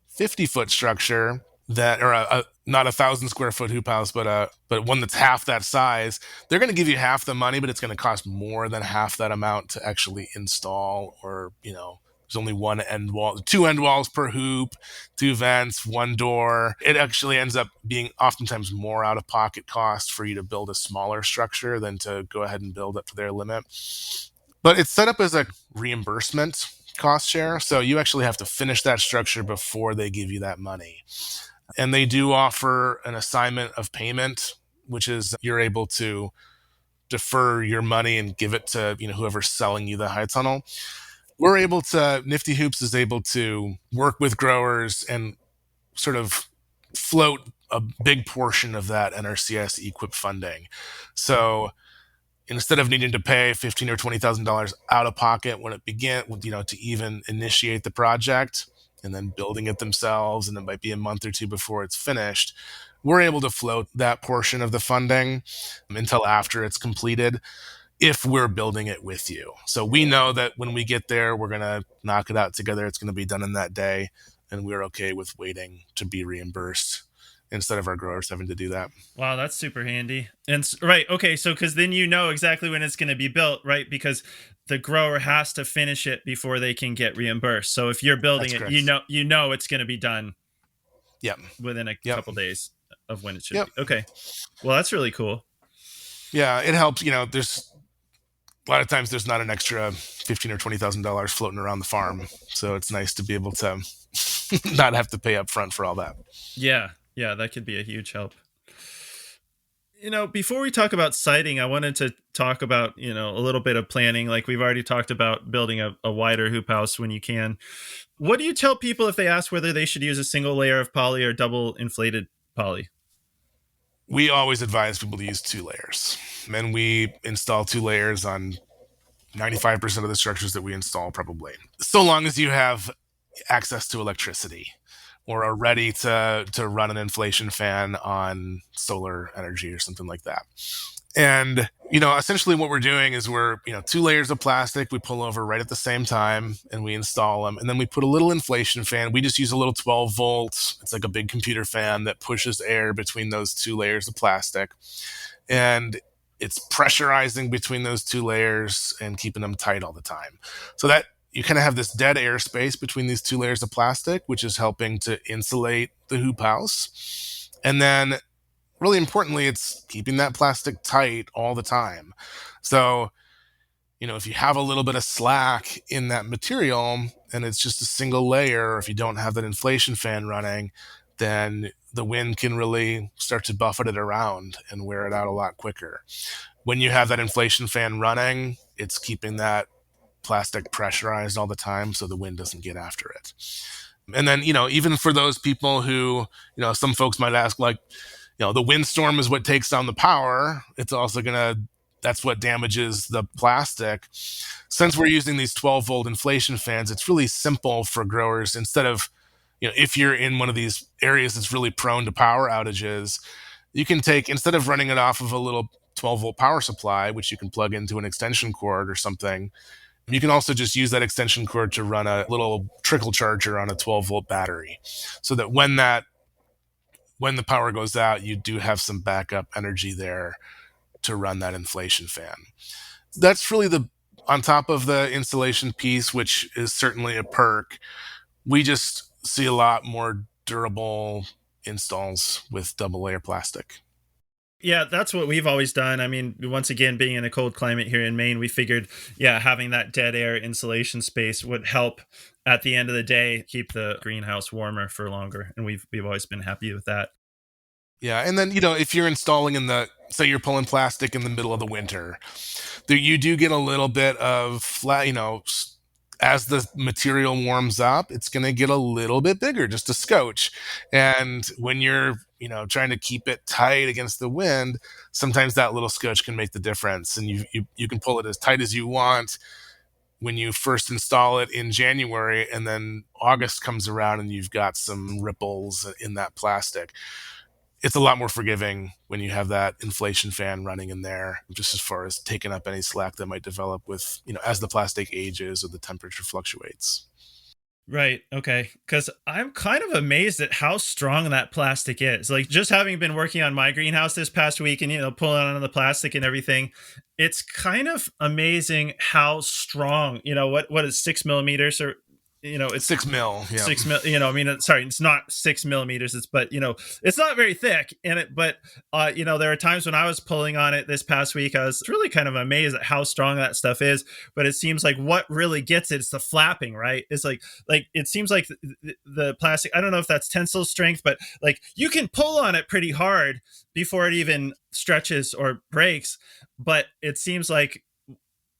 50 foot structure that, or not 1,000 square foot hoop house, but one that's half that size, they're going to give you half the money, but it's going to cost more than half that amount to actually install, or, there's only one end wall, 2 end walls per hoop, 2 vents, 1 door. It actually ends up being oftentimes more out of pocket cost for you to build a smaller structure than to go ahead and build up to their limit. But it's set up as a reimbursement cost share. So you actually have to finish that structure before they give you that money. And they do offer an assignment of payment, which is you're able to defer your money and give it to whoever's selling you the high tunnel. Nifty Hoops is able to work with growers and sort of float a big portion of that NRCS EQIP funding. So instead of needing to pay $15,000 or $20,000 out of pocket when it began, to even initiate the project, and then building it themselves, and it might be a month or two before it's finished, we're able to float that portion of the funding until after it's completed if we're building it with you. So we know that when we get there, we're going to knock it out together. It's going to be done in that day, and we're okay with waiting to be reimbursed instead of our growers having to do that. Wow, that's super handy. And right, okay, so because then you know exactly when it's going to be built, right? Because the grower has to finish it before they can get reimbursed. So if you're building That's it, correct. you know it's going to be done Yep. within a Yep. couple days of when it should Yep. be. Okay, well, that's really cool. Yeah, it helps. There's a lot of times there's not an extra $15,000 or $20,000 floating around the farm, so it's nice to be able to not have to pay up front for all that. Yeah, that could be a huge help. Before we talk about siting, I wanted to talk about, a little bit of planning. Like we've already talked about building a wider hoop house when you can. What do you tell people if they ask whether they should use a single layer of poly or double inflated poly? We always advise people to use 2 layers, and we install 2 layers on 95% of the structures that we install, probably, so long as you have access to electricity or are ready to run an inflation fan on solar energy or something like that. And, essentially what we're doing is we're, 2 layers of plastic, we pull over right at the same time and we install them. And then we put a little inflation fan. We just use a little 12 volts. It's like a big computer fan that pushes air between those 2 layers of plastic. And it's pressurizing between those 2 layers and keeping them tight all the time. So that you kind of have this dead air space between these 2 layers of plastic, which is helping to insulate the hoop house. And then really importantly, it's keeping that plastic tight all the time. So, if you have a little bit of slack in that material and it's just a single layer, or if you don't have that inflation fan running, then the wind can really start to buffet it around and wear it out a lot quicker. When you have that inflation fan running, it's keeping that plastic pressurized all the time so the wind doesn't get after it. And then, even for those people who, some folks might ask, like, the windstorm is what takes down the power. It's also that's what damages the plastic. Since we're using these 12 volt inflation fans, it's really simple for growers. Instead of, if you're in one of these areas that's really prone to power outages, you can instead of running it off of a little 12 volt power supply, which you can plug into an extension cord or something, you can also just use that extension cord to run a little trickle charger on a 12 volt battery, so that when the power goes out, you do have some backup energy there to run that inflation fan. That's really on top of the insulation piece, which is certainly a perk. We just see a lot more durable installs with double layer plastic. Yeah, that's what we've always done. I mean, once again, being in a cold climate here in Maine, we figured, having that dead air insulation space would help at the end of the day keep the greenhouse warmer for longer. And we've always been happy with that. Yeah, and then, if you're installing say you're pulling plastic in the middle of the winter, you do get a little bit of flat, as the material warms up, it's going to get a little bit bigger, just a scotch. And when you're, trying to keep it tight against the wind, sometimes that little scotch can make the difference. And you can pull it as tight as you want when you first install it in January, and then August comes around and you've got some ripples in that plastic. It's a lot more forgiving when you have that inflation fan running in there, just as far as taking up any slack that might develop with, as the plastic ages or the temperature fluctuates. Right. Okay. Because I'm kind of amazed at how strong that plastic is. Like, just having been working on my greenhouse this past week and, pulling on the plastic and everything, it's kind of amazing how strong, what is 6 millimeters or, it's 6 mil. Yeah. 6 mil, sorry, it's not 6 millimeters. It's not very thick but there are times when I was pulling on it this past week, I was really kind of amazed at how strong that stuff is. But it seems like what really gets it's the flapping, right? It's like it seems like the plastic, I don't know if that's tensile strength, but like you can pull on it pretty hard before it even stretches or breaks. But it seems like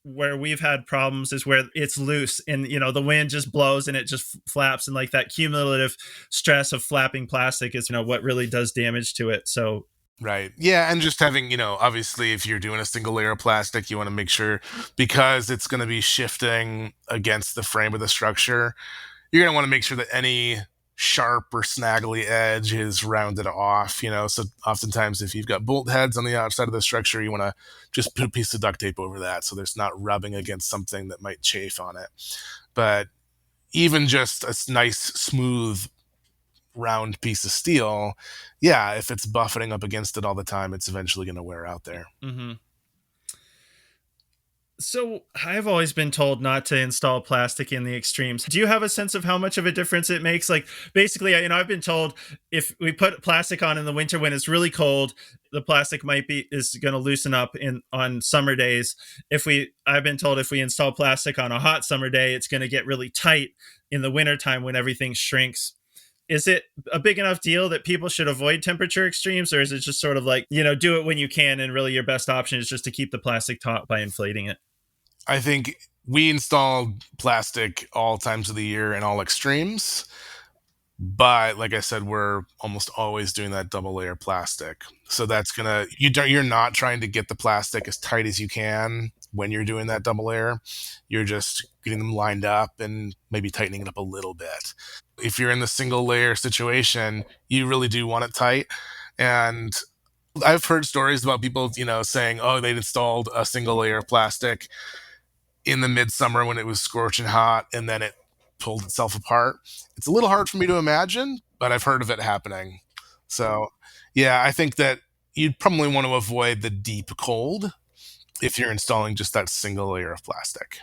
where we've had problems is where it's loose and the wind just blows and it just flaps, and like that cumulative stress of flapping plastic is what really does damage to it. So Right. Yeah. And just having, obviously, if you're doing a single layer of plastic, you want to make sure, because it's going to be shifting against the frame of the structure, you're going to want to make sure that any sharp or snaggly edge is rounded off. So oftentimes, if you've got bolt heads on the outside of the structure, you want to just put a piece of duct tape over that so there's not rubbing against something that might chafe on it. But even just a nice, smooth, round piece of steel, yeah, if it's buffeting up against it all the time, it's eventually going to wear out there. Mm-hmm. So I've always been told not to install plastic in the extremes. Do you have a sense of how much of a difference it makes? Like basically, I've been told if we put plastic on in the winter when it's really cold, the plastic is going to loosen up on summer days. I've been told if we install plastic on a hot summer day, it's going to get really tight in the wintertime when everything shrinks. Is it a big enough deal that people should avoid temperature extremes, or is it just sort of like, do it when you can, and really your best option is just to keep the plastic taut by inflating it? I think we install plastic all times of the year and all extremes. But like I said, we're almost always doing that double layer plastic. So that's you're not trying to get the plastic as tight as you can when you're doing that double layer. You're just getting them lined up and maybe tightening it up a little bit. If you're in the single layer situation, you really do want it tight. And I've heard stories about people, saying, oh, they'd installed a single layer of plastic in the midsummer when it was scorching hot, and then it pulled itself apart. It's a little hard for me to imagine, but I've heard of it happening. So, yeah, I think that you'd probably want to avoid the deep cold if you're installing just that single layer of plastic.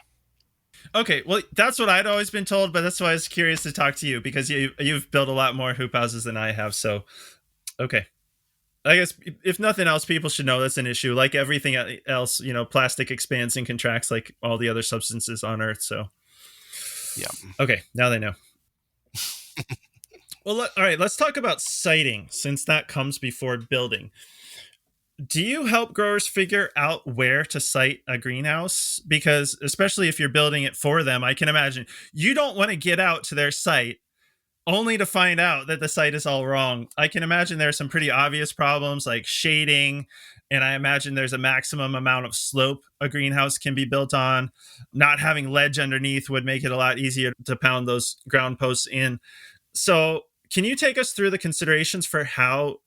Okay, well, that's what I'd always been told, but that's why I was curious to talk to you, because you've built a lot more hoop houses than I have. So, okay. I guess if nothing else, people should know that's an issue. Like everything else, plastic expands and contracts like all the other substances on Earth. So, yeah. Okay, now they know. Well, all right, let's talk about siting, since that comes before building. Do you help growers figure out where to site a greenhouse? Because especially if you're building it for them, I can imagine you don't want to get out to their site only to find out that the site is all wrong. I can imagine there's some pretty obvious problems like shading, and I imagine there's a maximum amount of slope a greenhouse can be built on. Not having ledge underneath would make it a lot easier to pound those ground posts in. So can you take us through the considerations for how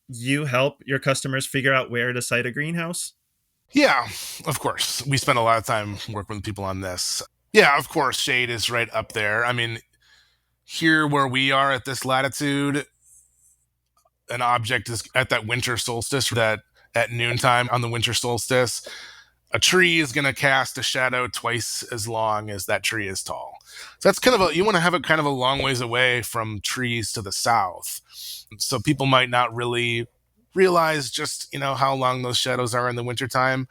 you help your customers figure out where to site a greenhouse? Yeah, of course. We spend a lot of time working with people on this. Yeah, of course, shade is right up there. I mean, here where we are at this latitude, an object is at that winter solstice, that at noontime on the winter solstice, a tree is going to cast a shadow twice as long as that tree is tall. So that's you want to have it kind of a long ways away from trees to the south. So people might not really realize just, how long those shadows are in the wintertime.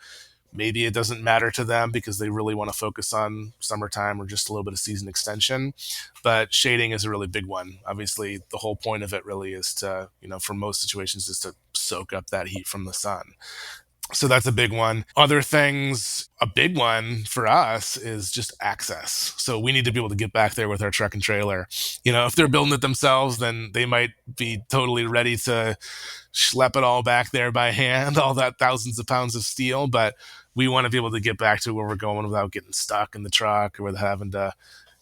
Maybe it doesn't matter to them because they really want to focus on summertime or just a little bit of season extension. But shading is a really big one. Obviously, the whole point of it really is to, for most situations, is to soak up that heat from the sun. So that's a big one. Other things, a big one for us is just access. So we need to be able to get back there with our truck and trailer. If they're building it themselves, then they might be totally ready to schlep it all back there by hand, all that thousands of pounds of steel. But we want to be able to get back to where we're going without getting stuck in the truck or with having to,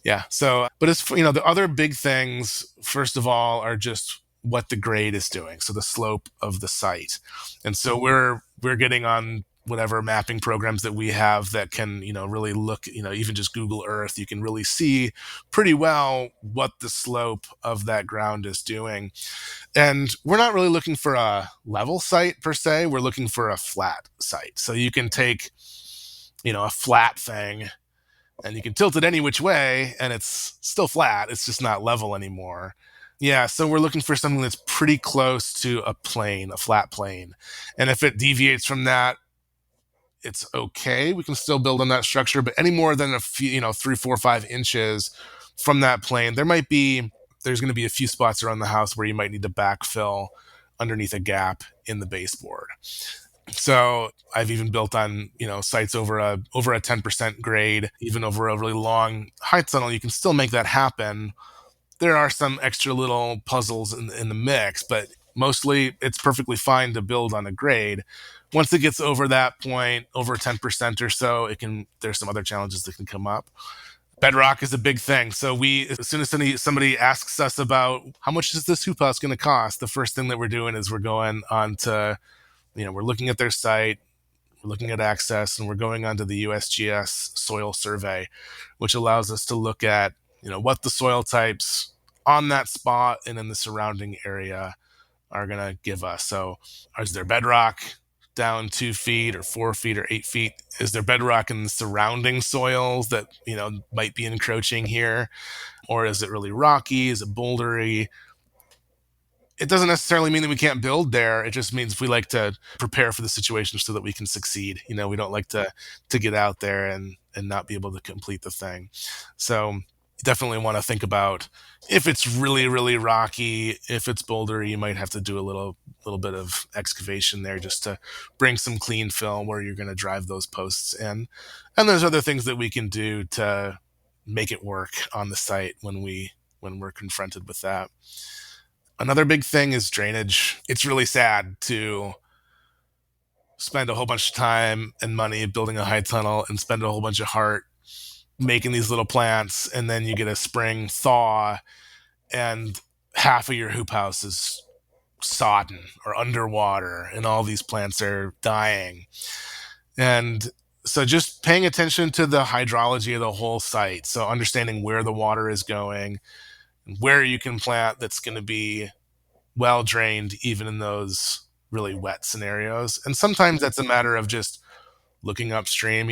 yeah. So, but it's, the other big things, first of all, are just what the grade is doing. So the slope of the site. And so we're getting on whatever mapping programs that we have that can, really look, even just Google Earth, you can really see pretty well what the slope of that ground is doing. And we're not really looking for a level site per se. We're looking for a flat site. So you can take, a flat thing and you can tilt it any which way and it's still flat. It's just not level anymore. Yeah, so we're looking for something that's pretty close to a plane, a flat plane. And if it deviates from that, it's okay. We can still build on that structure, but any more than a few, 3, 4, 5 inches from that plane, there's going to be a few spots around the house where you might need to backfill underneath a gap in the baseboard. So I've even built on, sites over a 10% grade, even over a really long height tunnel. You can still make that happen. There are some extra little puzzles in the mix, but Mostly, it's perfectly fine to build on a grade. Once it gets over that point, over 10% or so, there's some other challenges that can come up. Bedrock is a big thing. So as soon as somebody asks us about how much is this hoop house going to cost, the first thing that we're doing is we're going on to, we're looking at their site, we're looking at access, and we're going onto the USGS soil survey, which allows us to look at, what the soil types on that spot and in the surrounding area are going to give us. So is there bedrock down 2 feet or 4 feet or 8 feet? Is there bedrock in the surrounding soils that, might be encroaching here? Or is it really rocky? Is it bouldery? It doesn't necessarily mean that we can't build there. It just means we like to prepare for the situation so that we can succeed. We don't like to get out there and not be able to complete the thing. So you definitely want to think about if it's really, really rocky, if it's bouldery, you might have to do a little bit of excavation there just to bring some clean fill where you're going to drive those posts in. And there's other things that we can do to make it work on the site when we're confronted with that. Another big thing is drainage. It's really sad to spend a whole bunch of time and money building a high tunnel and spend a whole bunch of heart making these little plants, and then you get a spring thaw and half of your hoop house is sodden or underwater and all these plants are dying. And so just paying attention to the hydrology of the whole site. So understanding where the water is going, where you can plant that's going to be well drained even in those really wet scenarios. And sometimes that's a matter of just looking upstream.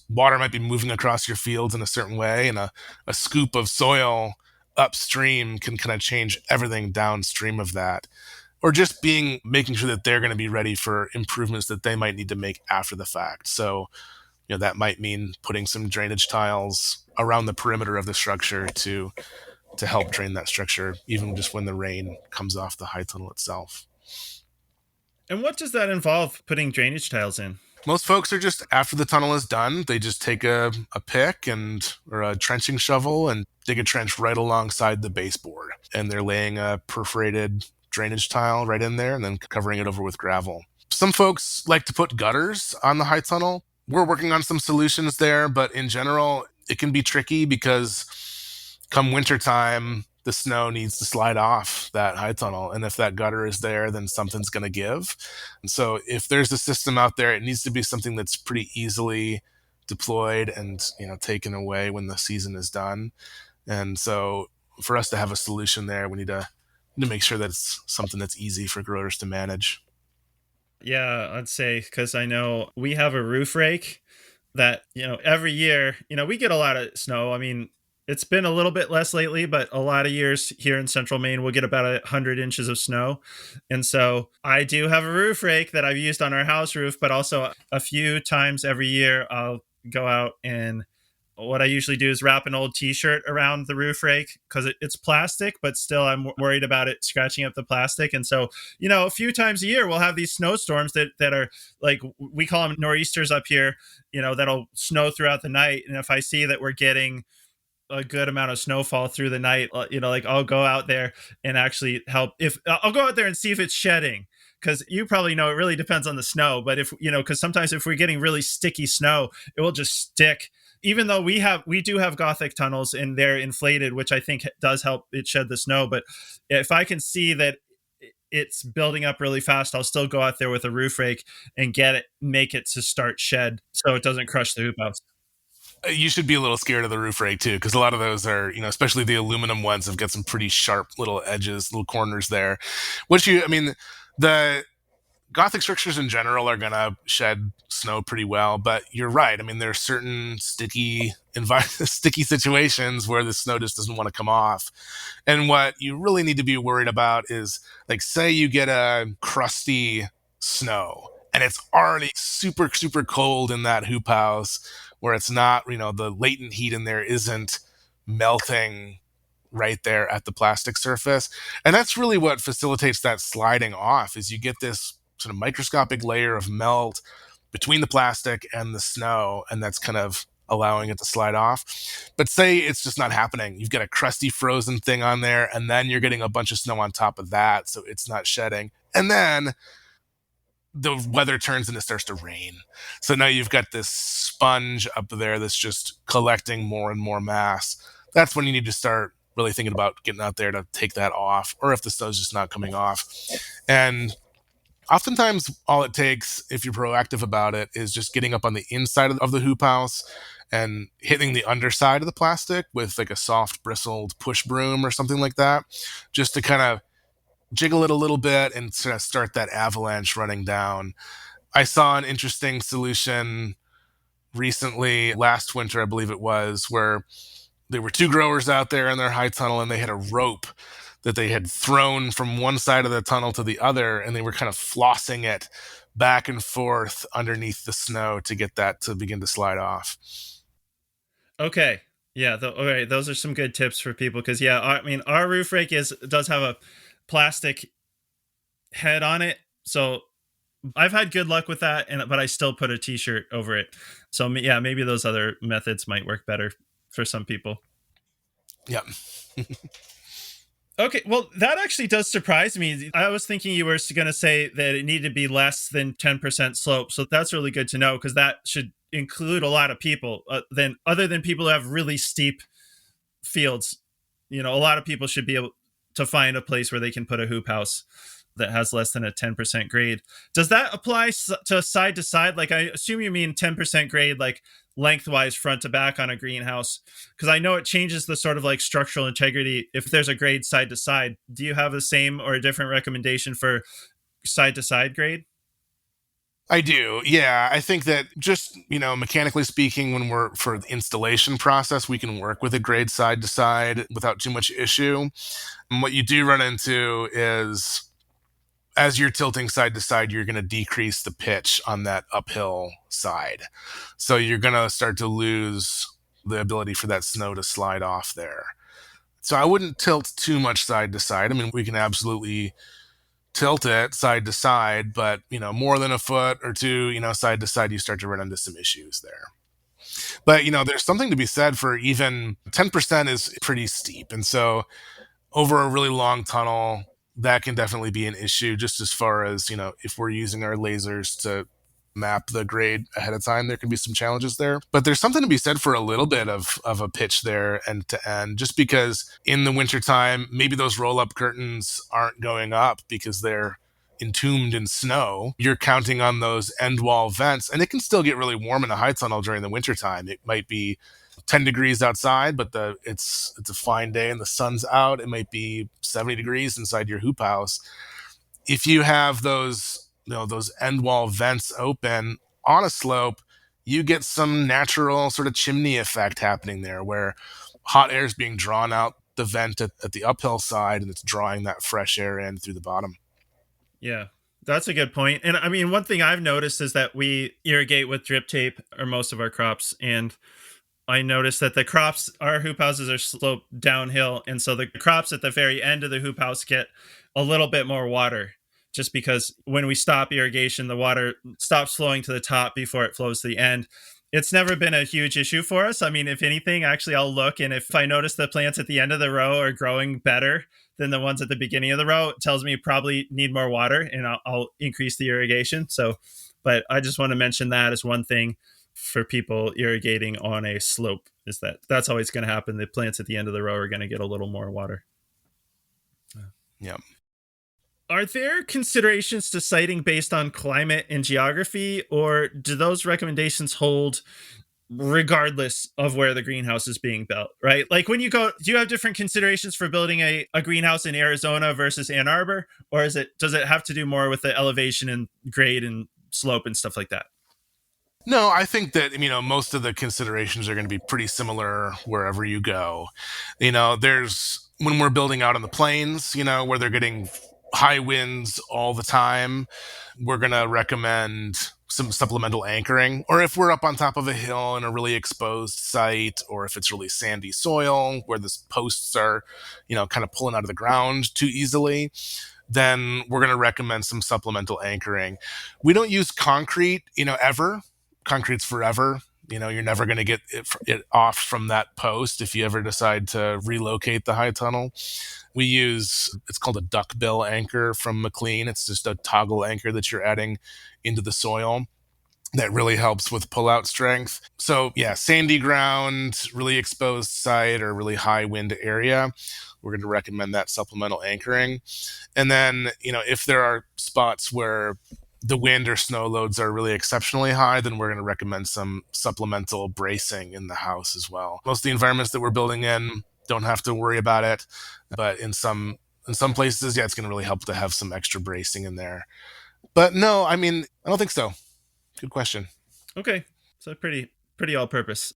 Water might be moving across your fields in a certain way, and a scoop of soil upstream can kind of change everything downstream of that. Or just making sure that they're going to be ready for improvements that they might need to make after the fact. So that might mean putting some drainage tiles around the perimeter of the structure to help drain that structure, even just when the rain comes off the high tunnel itself. And what does that involve, putting drainage tiles in? Most folks are just, after the tunnel is done, they just take a pick or a trenching shovel and dig a trench right alongside the baseboard. And they're laying a perforated drainage tile right in there and then covering it over with gravel. Some folks like to put gutters on the high tunnel. We're working on some solutions there, but in general, it can be tricky because come wintertime, the snow needs to slide off that high tunnel. And if that gutter is there, then something's going to give. And so if there's a system out there, it needs to be something that's pretty easily deployed and taken away when the season is done. And so for us to have a solution there, we need to make sure that it's something that's easy for growers to manage. Yeah, I'd say, because I know we have a roof rake that, every year, we get a lot of snow. I mean, it's been a little bit less lately, but a lot of years here in central Maine, we'll get about 100 inches of snow. And so I do have a roof rake that I've used on our house roof, but also a few times every year, I'll go out and what I usually do is wrap an old t-shirt around the roof rake because it's plastic, but still I'm worried about it scratching up the plastic. And so, a few times a year we'll have these snowstorms that are like, we call them nor'easters up here, that'll snow throughout the night. And if I see that we're getting a good amount of snowfall through the night, I'll go out there and actually help. If I'll go out there and see if it's shedding, because you probably know it really depends on the snow. But if, because sometimes if we're getting really sticky snow, it will just stick. Even though we do have Gothic tunnels and they're inflated, which I think does help it shed the snow. But if I can see that it's building up really fast, I'll still go out there with a roof rake and make it to start shed so it doesn't crush the hoop house. You should be a little scared of the roof rake too, because a lot of those are, especially the aluminum ones have got some pretty sharp little edges, little corners there. The Gothic structures in general are going to shed snow pretty well, but you're right. There are certain sticky situations where the snow just doesn't want to come off. And what you really need to be worried about is, like, say you get a crusty snow and it's already super, super cold in that hoop house where it's not, the latent heat in there isn't melting right there at the plastic surface. And that's really what facilitates that sliding off, is you get this sort of microscopic layer of melt between the plastic and the snow, and that's kind of allowing it to slide off. But say it's just not happening. You've got a crusty frozen thing on there, and then you're getting a bunch of snow on top of that, so it's not shedding. And then the weather turns and it starts to rain. So now you've got this sponge up there that's just collecting more and more mass. That's when you need to start really thinking about getting out there to take that off, or if the snow's just not coming off. And oftentimes all it takes, if you're proactive about it, is just getting up on the inside of the hoop house and hitting the underside of the plastic with like a soft bristled push broom or something like that, just to kind of jiggle it a little bit and sort of start that avalanche running down. I saw an interesting solution recently, last winter, I believe it was, where there were two growers out there in their high tunnel, and they had a rope that they had thrown from one side of the tunnel to the other, and they were kind of flossing it back and forth underneath the snow to get that to begin to slide off. Okay. Yeah. Okay. Those are some good tips for people because, yeah, I mean, our roof rake does have a plastic head on it. So I've had good luck with that, but I still put a t-shirt over it. So, yeah, maybe those other methods might work better for some people. Yeah. Okay, well, that actually does surprise me. I was thinking you were going to say that it needed to be less than 10% slope. So that's really good to know because that should include a lot of people other than people who have really steep fields. A lot of people should be able to find a place where they can put a hoop house that has less than a 10% grade. Does that apply to side? Like, I assume you mean 10% grade, like lengthwise front to back on a greenhouse, because I know it changes the sort of like structural integrity if there's a grade side to side. Do you have the same or a different recommendation for side to side grade? I do. Yeah. I think that just, mechanically speaking, when we're for the installation process, we can work with a grade side to side without too much issue. And what you do run into is, as you're tilting side to side, you're going to decrease the pitch on that uphill side. So you're going to start to lose the ability for that snow to slide off there. So I wouldn't tilt too much side to side. I mean, we can absolutely tilt it side to side, but, more than a foot or two, side to side, you start to run into some issues there. But, there's something to be said for even 10% is pretty steep. And so over a really long tunnel, that can definitely be an issue, just as far as, if we're using our lasers to map the grade ahead of time, there can be some challenges there. But there's something to be said for a little bit of a pitch there end to end, just because in the wintertime, maybe those roll-up curtains aren't going up because they're entombed in snow. You're counting on those end wall vents, and it can still get really warm in a high tunnel during the wintertime. It might be 10 degrees outside, but it's a fine day and the sun's out. It might be 70 degrees inside your hoop house. If you have those end wall vents open on a slope, you get some natural sort of chimney effect happening there, where hot air is being drawn out the vent at the uphill side, and it's drawing that fresh air in through the bottom. Yeah, that's a good point. And I mean, one thing I've noticed is that we irrigate with drip tape or most of our crops, and I noticed that our hoop houses are sloped downhill. And so the crops at the very end of the hoop house get a little bit more water, just because when we stop irrigation, the water stops flowing to the top before it flows to the end. It's never been a huge issue for us. I mean, if anything, actually, I'll look, and if I notice the plants at the end of the row are growing better than the ones at the beginning of the row, it tells me probably need more water, and I'll increase the irrigation. So, but I just want to mention that as one thing for people irrigating on a slope, is that's always going to happen. The plants at the end of the row are going to get a little more water. Yeah. Are there considerations to siting based on climate and geography, or do those recommendations hold regardless of where the greenhouse is being built, right? Like when you go, do you have different considerations for building a greenhouse in Arizona versus Ann Arbor, or does it have to do more with the elevation and grade and slope and stuff like that? No, I think that, most of the considerations are going to be pretty similar wherever you go. There's, when we're building out on the plains, where they're getting high winds all the time, we're going to recommend some supplemental anchoring. Or if we're up on top of a hill in a really exposed site, or if it's really sandy soil where the posts are, kind of pulling out of the ground too easily, then we're going to recommend some supplemental anchoring. We don't use concrete, ever. Concrete's forever. You're never going to get it off from that post if you ever decide to relocate the high tunnel. It's called a duckbill anchor from McLean. It's just a toggle anchor that you're adding into the soil that really helps with pullout strength. So yeah, sandy ground, really exposed site, or really high wind area, we're going to recommend that supplemental anchoring. And then, if there are spots where the wind or snow loads are really exceptionally high, then we're going to recommend some supplemental bracing in the house as well. Most of the environments that we're building in don't have to worry about it, but in some places, yeah, it's going to really help to have some extra bracing in there. But no, I don't think so. Good question. Okay, so pretty all purpose.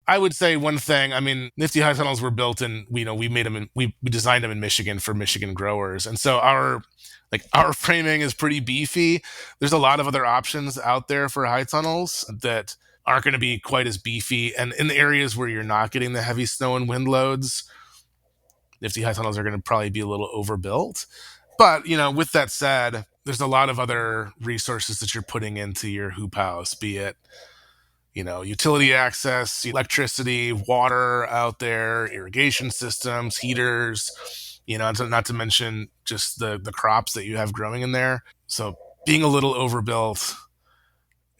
I would say one thing. Nifty high tunnels were built in. We made them. We designed them in Michigan for Michigan growers, and so our framing is pretty beefy. There's a lot of other options out there for high tunnels that aren't going to be quite as beefy, and in the areas where you're not getting the heavy snow and wind loads, Nifty high tunnels are going to probably be a little overbuilt. But with that said, there's a lot of other resources that you're putting into your hoop house, be it utility access, electricity, water out there, irrigation systems, heaters, not to mention just the crops that you have growing in there. So being a little overbuilt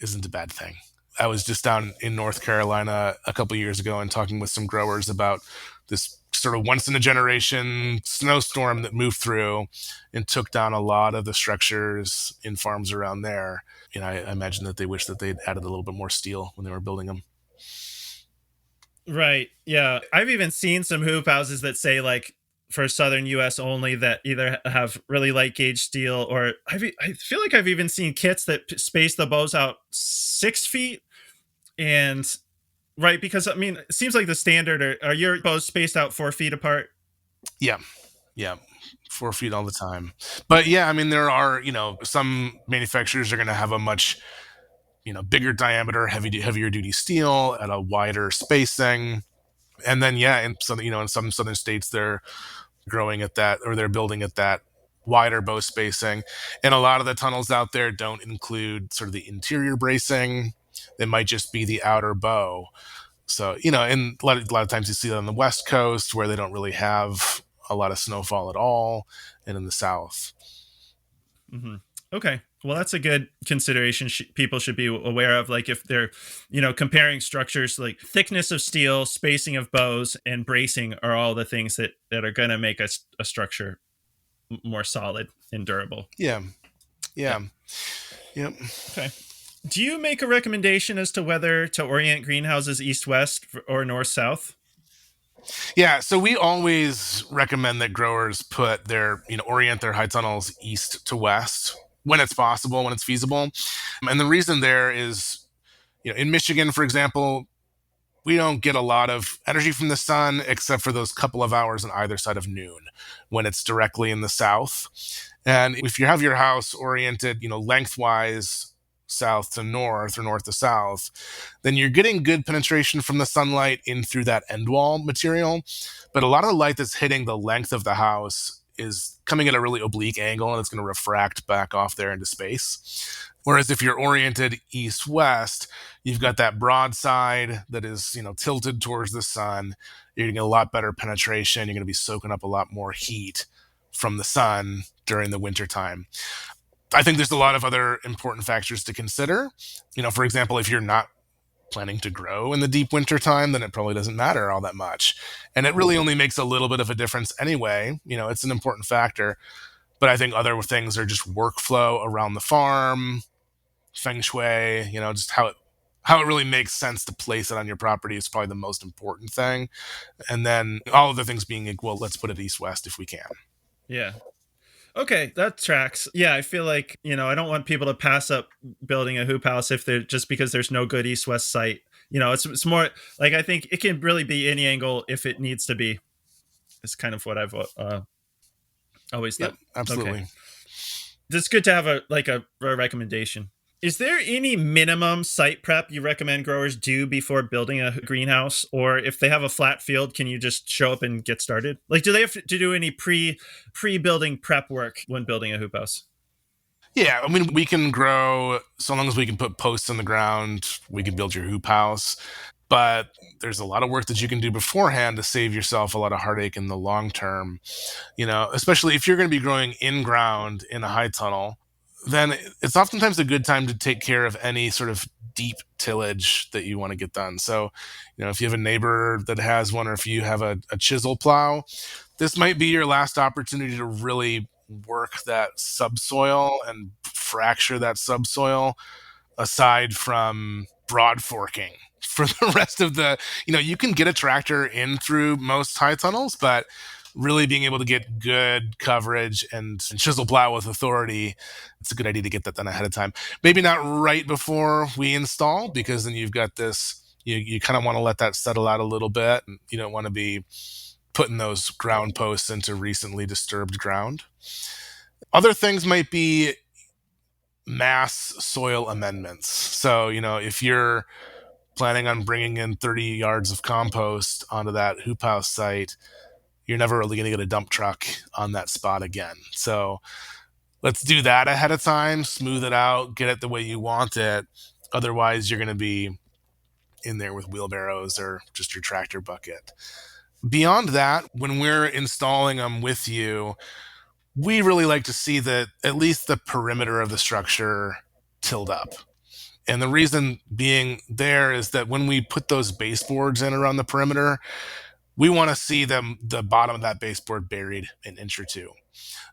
isn't a bad thing. I was just down in North Carolina a couple years ago and talking with some growers about this sort of once in a generation snowstorm that moved through and took down a lot of the structures in farms around there. I imagine that they wish that they'd added a little bit more steel when they were building them. Right. Yeah. I've even seen some hoop houses that say for Southern US only, that either have really light gauge steel, or I feel like I've even seen kits that space the bows out 6 feet. And right, because it seems like the standard are your bows spaced out 4 feet apart? Yeah. 4 feet all the time. But yeah, there are, some manufacturers are going to have a much, bigger diameter, heavier duty steel at a wider spacing. And then, yeah, in some southern states, they're growing at that, or they're building at that wider bow spacing. And a lot of the tunnels out there don't include sort of the interior bracing. They might just be the outer bow. So, and a lot of times you see that on the West Coast where they don't really have a lot of snowfall at all, and in the South. Mm-hmm. Okay. Well, that's a good consideration people should be aware of. If they're, comparing structures, thickness of steel, spacing of bows, and bracing are all the things that are going to make a structure more solid and durable. Yeah. Yep. Okay. Do you make a recommendation as to whether to orient greenhouses east-west or north-south? Yeah, so we always recommend that growers put orient their high tunnels east to west when it's possible, when it's feasible. And the reason there is, in Michigan, for example, we don't get a lot of energy from the sun except for those couple of hours on either side of noon when it's directly in the south. And if you have your house oriented, lengthwise south to north or north to south, then you're getting good penetration from the sunlight in through that end wall material. But a lot of the light that's hitting the length of the house is coming at a really oblique angle, and it's going to refract back off there into space. Whereas if you're oriented east-west, you've got that broad side that is, tilted towards the sun. You're getting a lot better penetration. You're going to be soaking up a lot more heat from the sun during the wintertime. I think there's a lot of other important factors to consider. For example, if you're not planning to grow in the deep winter time, then it probably doesn't matter all that much. And it really only makes a little bit of a difference anyway. It's an important factor. But I think other things are just workflow around the farm, feng shui, just how it really makes sense to place it on your property is probably the most important thing. And then all of the things being equal, let's put it east-west if we can. Yeah. Okay, that tracks. Yeah, I feel like, I don't want people to pass up building a hoop house if they're just because there's no good east-west site. It's more I think it can really be any angle if it needs to be. It's kind of what I've always thought. Yep, absolutely. Okay. It's good to have a recommendation. Is there any minimum site prep you recommend growers do before building a greenhouse? Or if they have a flat field, can you just show up and get started? Do they have to do any pre-building prep work when building a hoop house? Yeah, I mean, we can grow so long as we can put posts in the ground, we can build your hoop house. But there's a lot of work that you can do beforehand to save yourself a lot of heartache in the long term. Especially if you're going to be growing in ground in a high tunnel, then it's oftentimes a good time to take care of any sort of deep tillage that you want to get done. So, if you have a neighbor that has one, or if you have a chisel plow, this might be your last opportunity to really work that subsoil and fracture that subsoil, aside from broad forking for the rest of you can get a tractor in through most high tunnels, but really being able to get good coverage and chisel plow with authority, it's a good idea to get that done ahead of time. Maybe not right before we install, because then you've got this, you kind of want to let that settle out a little bit. You don't want to be putting those ground posts into recently disturbed ground. Other things might be mass soil amendments. So, if you're planning on bringing in 30 yards of compost onto that hoop house site, you're never really going to get a dump truck on that spot again. So let's do that ahead of time, smooth it out, get it the way you want it. Otherwise, you're going to be in there with wheelbarrows or just your tractor bucket. Beyond that, when we're installing them with you, we really like to see that at least the perimeter of the structure tilled up. And the reason being there is that when we put those baseboards in around the perimeter, we want to see the bottom of that baseboard buried an inch or two,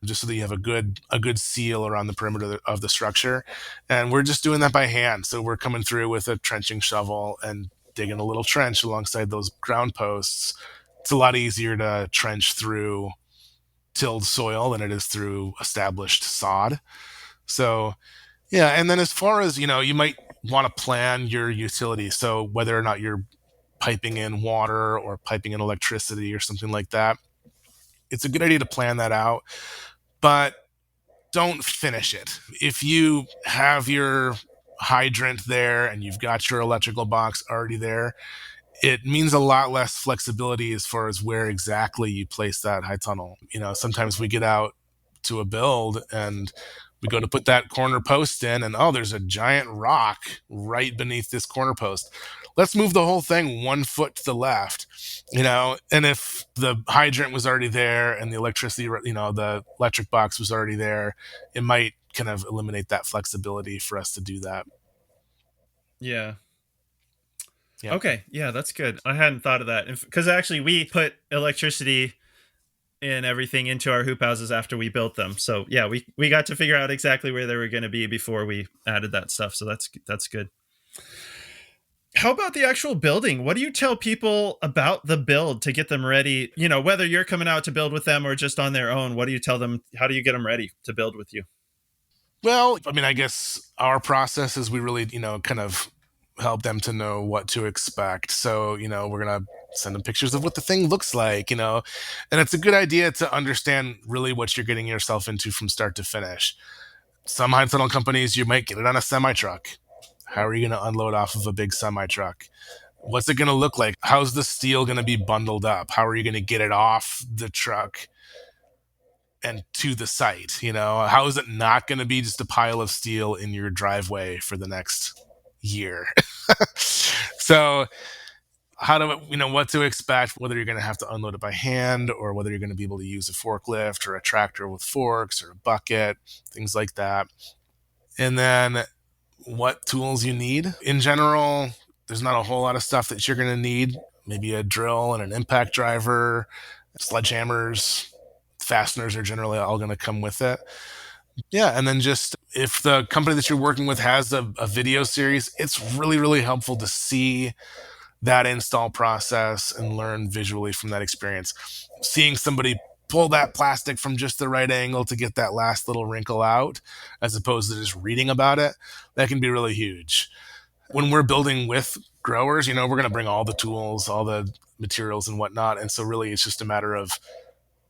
just so that you have a good seal around the perimeter of the structure. And we're just doing that by hand. So we're coming through with a trenching shovel and digging a little trench alongside those ground posts. It's a lot easier to trench through tilled soil than it is through established sod. So yeah, and then as far as, you might want to plan your utilities. So whether or not you're piping in water or piping in electricity or something like that, it's a good idea to plan that out, but don't finish it. If you have your hydrant there and you've got your electrical box already there, it means a lot less flexibility as far as where exactly you place that high tunnel. Sometimes we get out to a build and we go to put that corner post in, and there's a giant rock right beneath this corner post. Let's move the whole thing 1 foot to the left, and if the hydrant was already there and the electricity, the electric box was already there, it might kind of eliminate that flexibility for us to do that. Yeah. Yeah. Okay. Yeah, that's good. I hadn't thought of that, because actually we put electricity and everything into our hoop houses after we built them. So yeah, we got to figure out exactly where they were going to be before we added that stuff. So that's good. How about the actual building? What do you tell people about the build to get them ready? Whether you're coming out to build with them or just on their own, what do you tell them? How do you get them ready to build with you? Well, I mean, I guess our process is we really, kind of help them to know what to expect. So, we're going to send them pictures of what the thing looks like, and it's a good idea to understand really what you're getting yourself into from start to finish. Some high tunnel companies, you might get it on a semi truck. How are you going to unload off of a big semi truck? What's it going to look like? How's the steel going to be bundled up? How are you going to get it off the truck and to the site? How is it not going to be just a pile of steel in your driveway for the next year? So how do what to expect, whether you're going to have to unload it by hand or whether you're going to be able to use a forklift or a tractor with forks or a bucket, things like that. And then what tools you need. In general, there's not a whole lot of stuff that you're going to need. Maybe a drill and an impact driver, sledgehammers, fasteners are generally all going to come with it. Yeah, and then just if the company that you're working with has a video series, it's really, really helpful to see that install process and learn visually from that experience. Seeing somebody pull that plastic from just the right angle to get that last little wrinkle out, as opposed to just reading about it, that can be really huge. When we're building with growers, we're going to bring all the tools, all the materials and whatnot. And so really it's just a matter of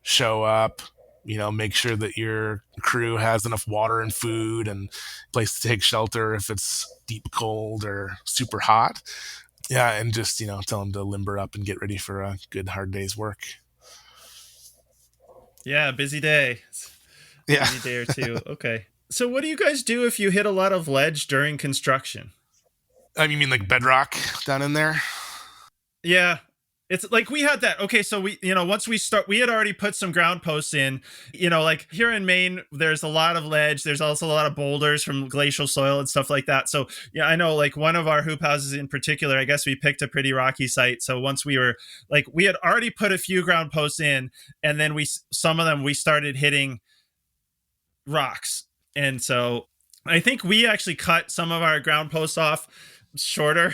show up, make sure that your crew has enough water and food and place to take shelter if it's deep cold or super hot. Yeah, and just, tell them to limber up and get ready for a good hard day's work. Yeah, busy day. Yeah. Busy day or two. Okay. So what do you guys do if you hit a lot of ledge during construction? You mean like bedrock down in there? Yeah. It's like we had that. Okay, so once we had already put some ground posts in. Like here in Maine, there's a lot of ledge. There's also a lot of boulders from glacial soil and stuff like that. So yeah, I know like one of our hoop houses in particular, I guess we picked a pretty rocky site. So once we had already put a few ground posts in, and then some of them we started hitting rocks. And so I think we actually cut some of our ground posts off shorter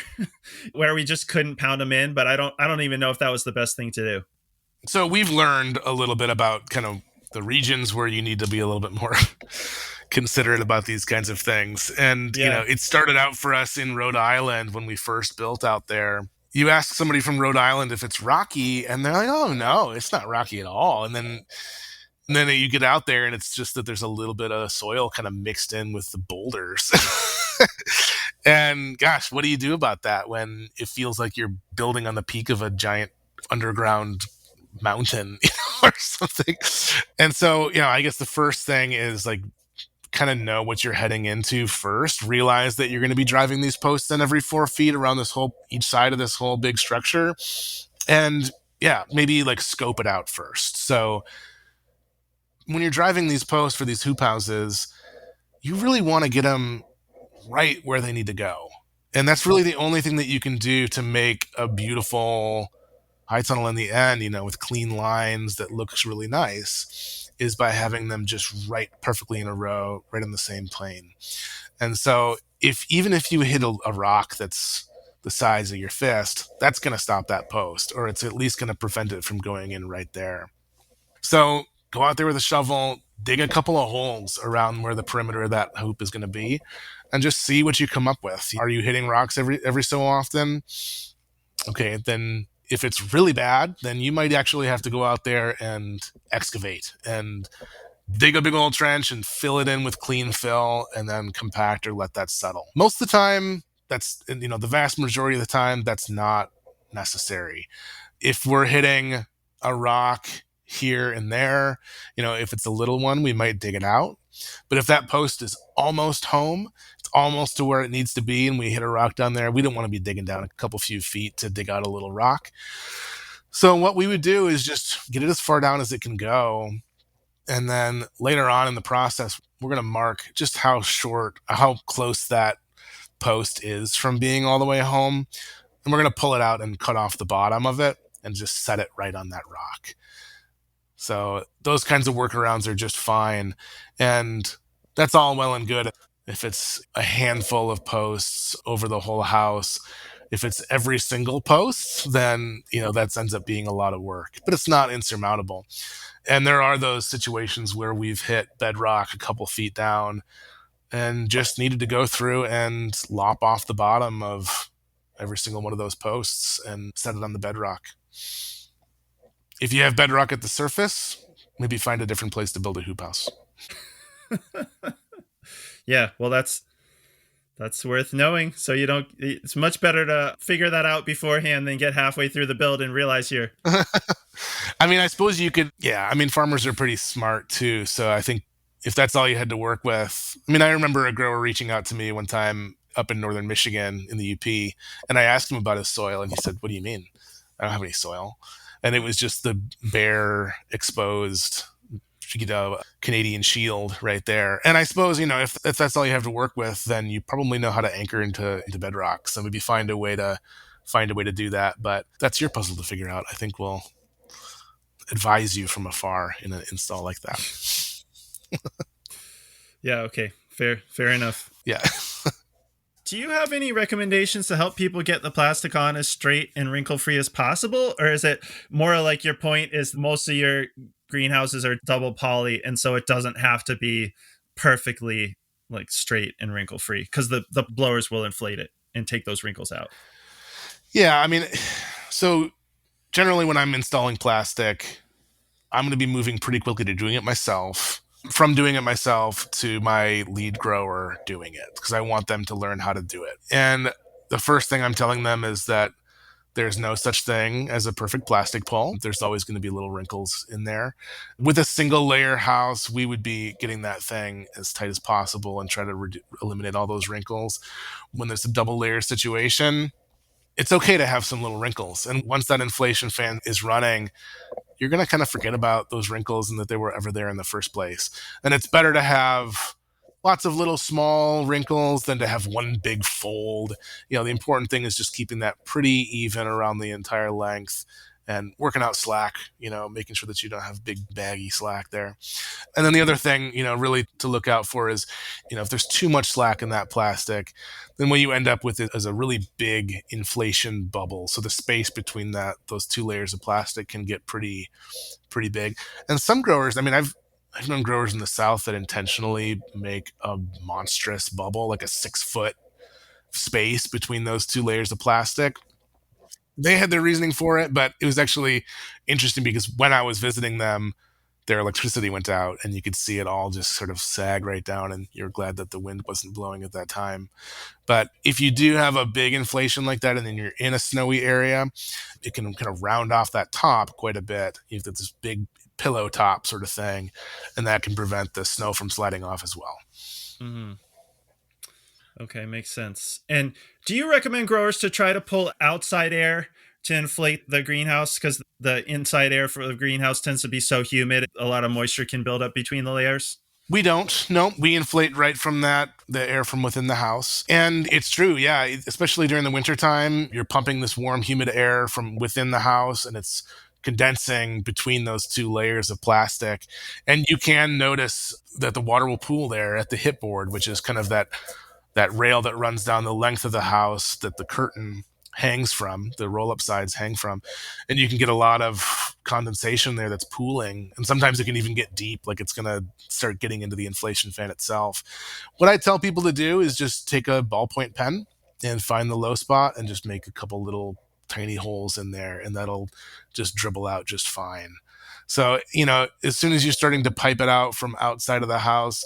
where we just couldn't pound them in, but I don't even know if that was the best thing to do. So we've learned a little bit about kind of the regions where you need to be a little bit more considerate about these kinds of things. And it started out for us in Rhode Island when we first built out there. You ask somebody from Rhode Island if it's rocky and they're like, oh no, it's not rocky at all. And then you get out there and it's just that there's a little bit of soil kind of mixed in with the boulders. And gosh, what do you do about that when it feels like you're building on the peak of a giant underground mountain or something? And so, I guess the first thing is like kind of know what you're heading into first. Realize that you're going to be driving these posts in every 4 feet around each side of this whole big structure. And maybe like scope it out first. So when you're driving these posts for these hoop houses, you really want to get them right where they need to go. And that's really the only thing that you can do to make a beautiful high tunnel in the end, with clean lines that looks really nice, is by having them just right perfectly in a row, right on the same plane. And so even if you hit a rock that's the size of your fist, that's going to stop that post, or it's at least going to prevent it from going in right there. So go out there with a shovel, dig a couple of holes around where the perimeter of that hoop is going to be, and just see what you come up with. Are you hitting rocks every so often? Okay, then if it's really bad, then you might actually have to go out there and excavate and dig a big old trench and fill it in with clean fill and then compact or let that settle. Most of the time, the vast majority of the time, that's not necessary. If we're hitting a rock here and there, if it's a little one, we might dig it out. But if that post is almost home, it's almost to where it needs to be, and we hit a rock down there, we don't want to be digging down a few feet to dig out a little rock. So what we would do is just get it as far down as it can go. And then later on in the process, we're going to mark just how close that post is from being all the way home. And we're going to pull it out and cut off the bottom of it and just set it right on that rock. So those kinds of workarounds are just fine. And that's all well and good if it's a handful of posts over the whole house. If it's every single post, then, that ends up being a lot of work. But it's not insurmountable. And there are those situations where we've hit bedrock a couple feet down and just needed to go through and lop off the bottom of every single one of those posts and set it on the bedrock. If you have bedrock at the surface, maybe find a different place to build a hoop house. Yeah, well, that's worth knowing. So it's much better to figure that out beforehand than get halfway through the build and realize you're... I suppose you could, farmers are pretty smart too. So I think if that's all you had to work with, I remember a grower reaching out to me one time up in northern Michigan in the UP, and I asked him about his soil, and he said, "What do you mean? I don't have any soil." And it was just the bare, exposed, Canadian shield right there. And I suppose, if that's all you have to work with, then you probably know how to anchor into bedrock. So maybe find a way to do that. But that's your puzzle to figure out. I think we'll advise you from afar in an install like that. Yeah, okay. Fair enough. Yeah. Do you have any recommendations to help people get the plastic on as straight and wrinkle-free as possible? Or is it more like your point is most of your greenhouses are double poly, and so it doesn't have to be perfectly like straight and wrinkle-free because the blowers will inflate it and take those wrinkles out? Yeah, so generally when I'm installing plastic, I'm going to be moving pretty quickly to doing it myself. From doing it myself to my lead grower doing it, because I want them to learn how to do it. And the first thing I'm telling them is that There's no such thing as a perfect plastic pole. There's always going to be little wrinkles in there. With a single layer house, we would be getting that thing as tight as possible and try to eliminate all those wrinkles. When there's a double layer situation, it's okay to have some little wrinkles. And once that inflation fan is running, you're going to kind of forget about those wrinkles and that they were ever there in the first place. And it's better to have lots of little small wrinkles than to have one big fold. The important thing is just keeping that pretty even around the entire length and working out slack, making sure that you don't have big baggy slack there. And then the other thing, really to look out for is, if there's too much slack in that plastic, then what you end up with is a really big inflation bubble. So the space between those two layers of plastic can get pretty big. And some growers, I've known growers in the South that intentionally make a monstrous bubble, like a 6-foot space between those two layers of plastic. They had their reasoning for it, but it was actually interesting because when I was visiting them, their electricity went out and you could see it all just sort of sag right down, and you're glad that the wind wasn't blowing at that time. But if you do have a big inflation like that and then you're in a snowy area, it can kind of round off that top quite a bit. You've got this big pillow top sort of thing, and that can prevent the snow from sliding off as well. Mm-hmm. Okay, makes sense. And do you recommend growers to try to pull outside air to inflate the greenhouse? Because the inside air for the greenhouse tends to be so humid, a lot of moisture can build up between the layers. We don't. No, we inflate right from the air from within the house. And it's true, yeah, especially during the wintertime, you're pumping this warm, humid air from within the house, and it's condensing between those two layers of plastic. And you can notice that the water will pool there at the hip board, which is kind of that rail that runs down the length of the house that the curtain hangs from, the roll-up sides hang from. And you can get a lot of condensation there that's pooling. And sometimes it can even get deep, like it's going to start getting into the inflation fan itself. What I tell people to do is just take a ballpoint pen and find the low spot and just make a couple little tiny holes in there, and that'll just dribble out just fine. So, as soon as you're starting to pipe it out from outside of the house,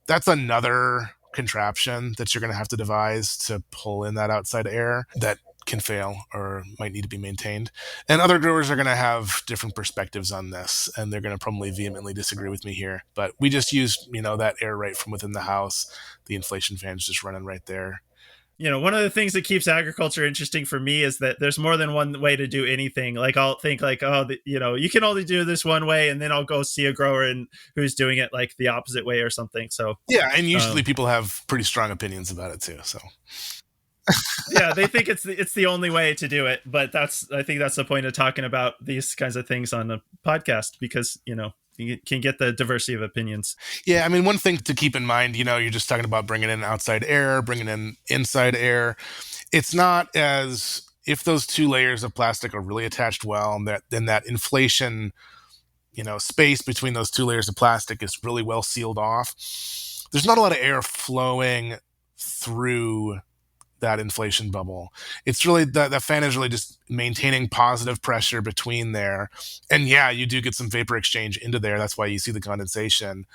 that's another contraption that you're going to have to devise to pull in that outside air that can fail or might need to be maintained. And other growers are going to have different perspectives on this, and they're going to probably vehemently disagree with me here. But we just use, that air right from within the house. The inflation fan's just running right there. One of the things that keeps agriculture interesting for me is that there's more than one way to do anything. Like I'll think like, you can only do this one way, and then I'll go see a grower who's doing it like the opposite way or something. So yeah, and usually people have pretty strong opinions about it too. So yeah, they think it's the only way to do it. But I think that's the point of talking about these kinds of things on the podcast, because you can get the diversity of opinions. Yeah, one thing to keep in mind, you're just talking about bringing in outside air, bringing in inside air. It's not as if those two layers of plastic are really attached well, and then that inflation, space between those two layers of plastic is really well sealed off. There's not a lot of air flowing through that inflation bubble. It's really the fan is really just maintaining positive pressure between there. And yeah, you do get some vapor exchange into there. That's why you see the condensation.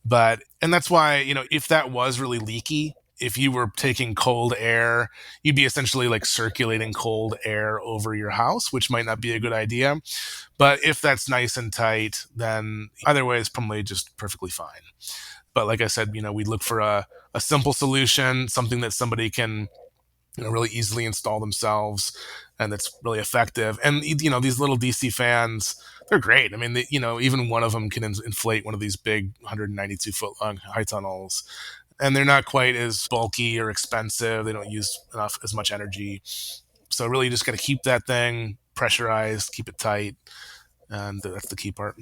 And that's why, if that was really leaky, if you were taking cold air, you'd be essentially like circulating cold air over your house, which might not be a good idea. But if that's nice and tight, then either way is probably just perfectly fine. But like I said, we look for a simple solution, something that somebody can really easily install themselves, and that's really effective. And these little DC fans, they're great. Even one of them can inflate one of these big 192 foot long high tunnels, and they're not quite as bulky or expensive. They don't use as much energy. So really, you just got to keep that thing pressurized, keep it tight, and that's the key part.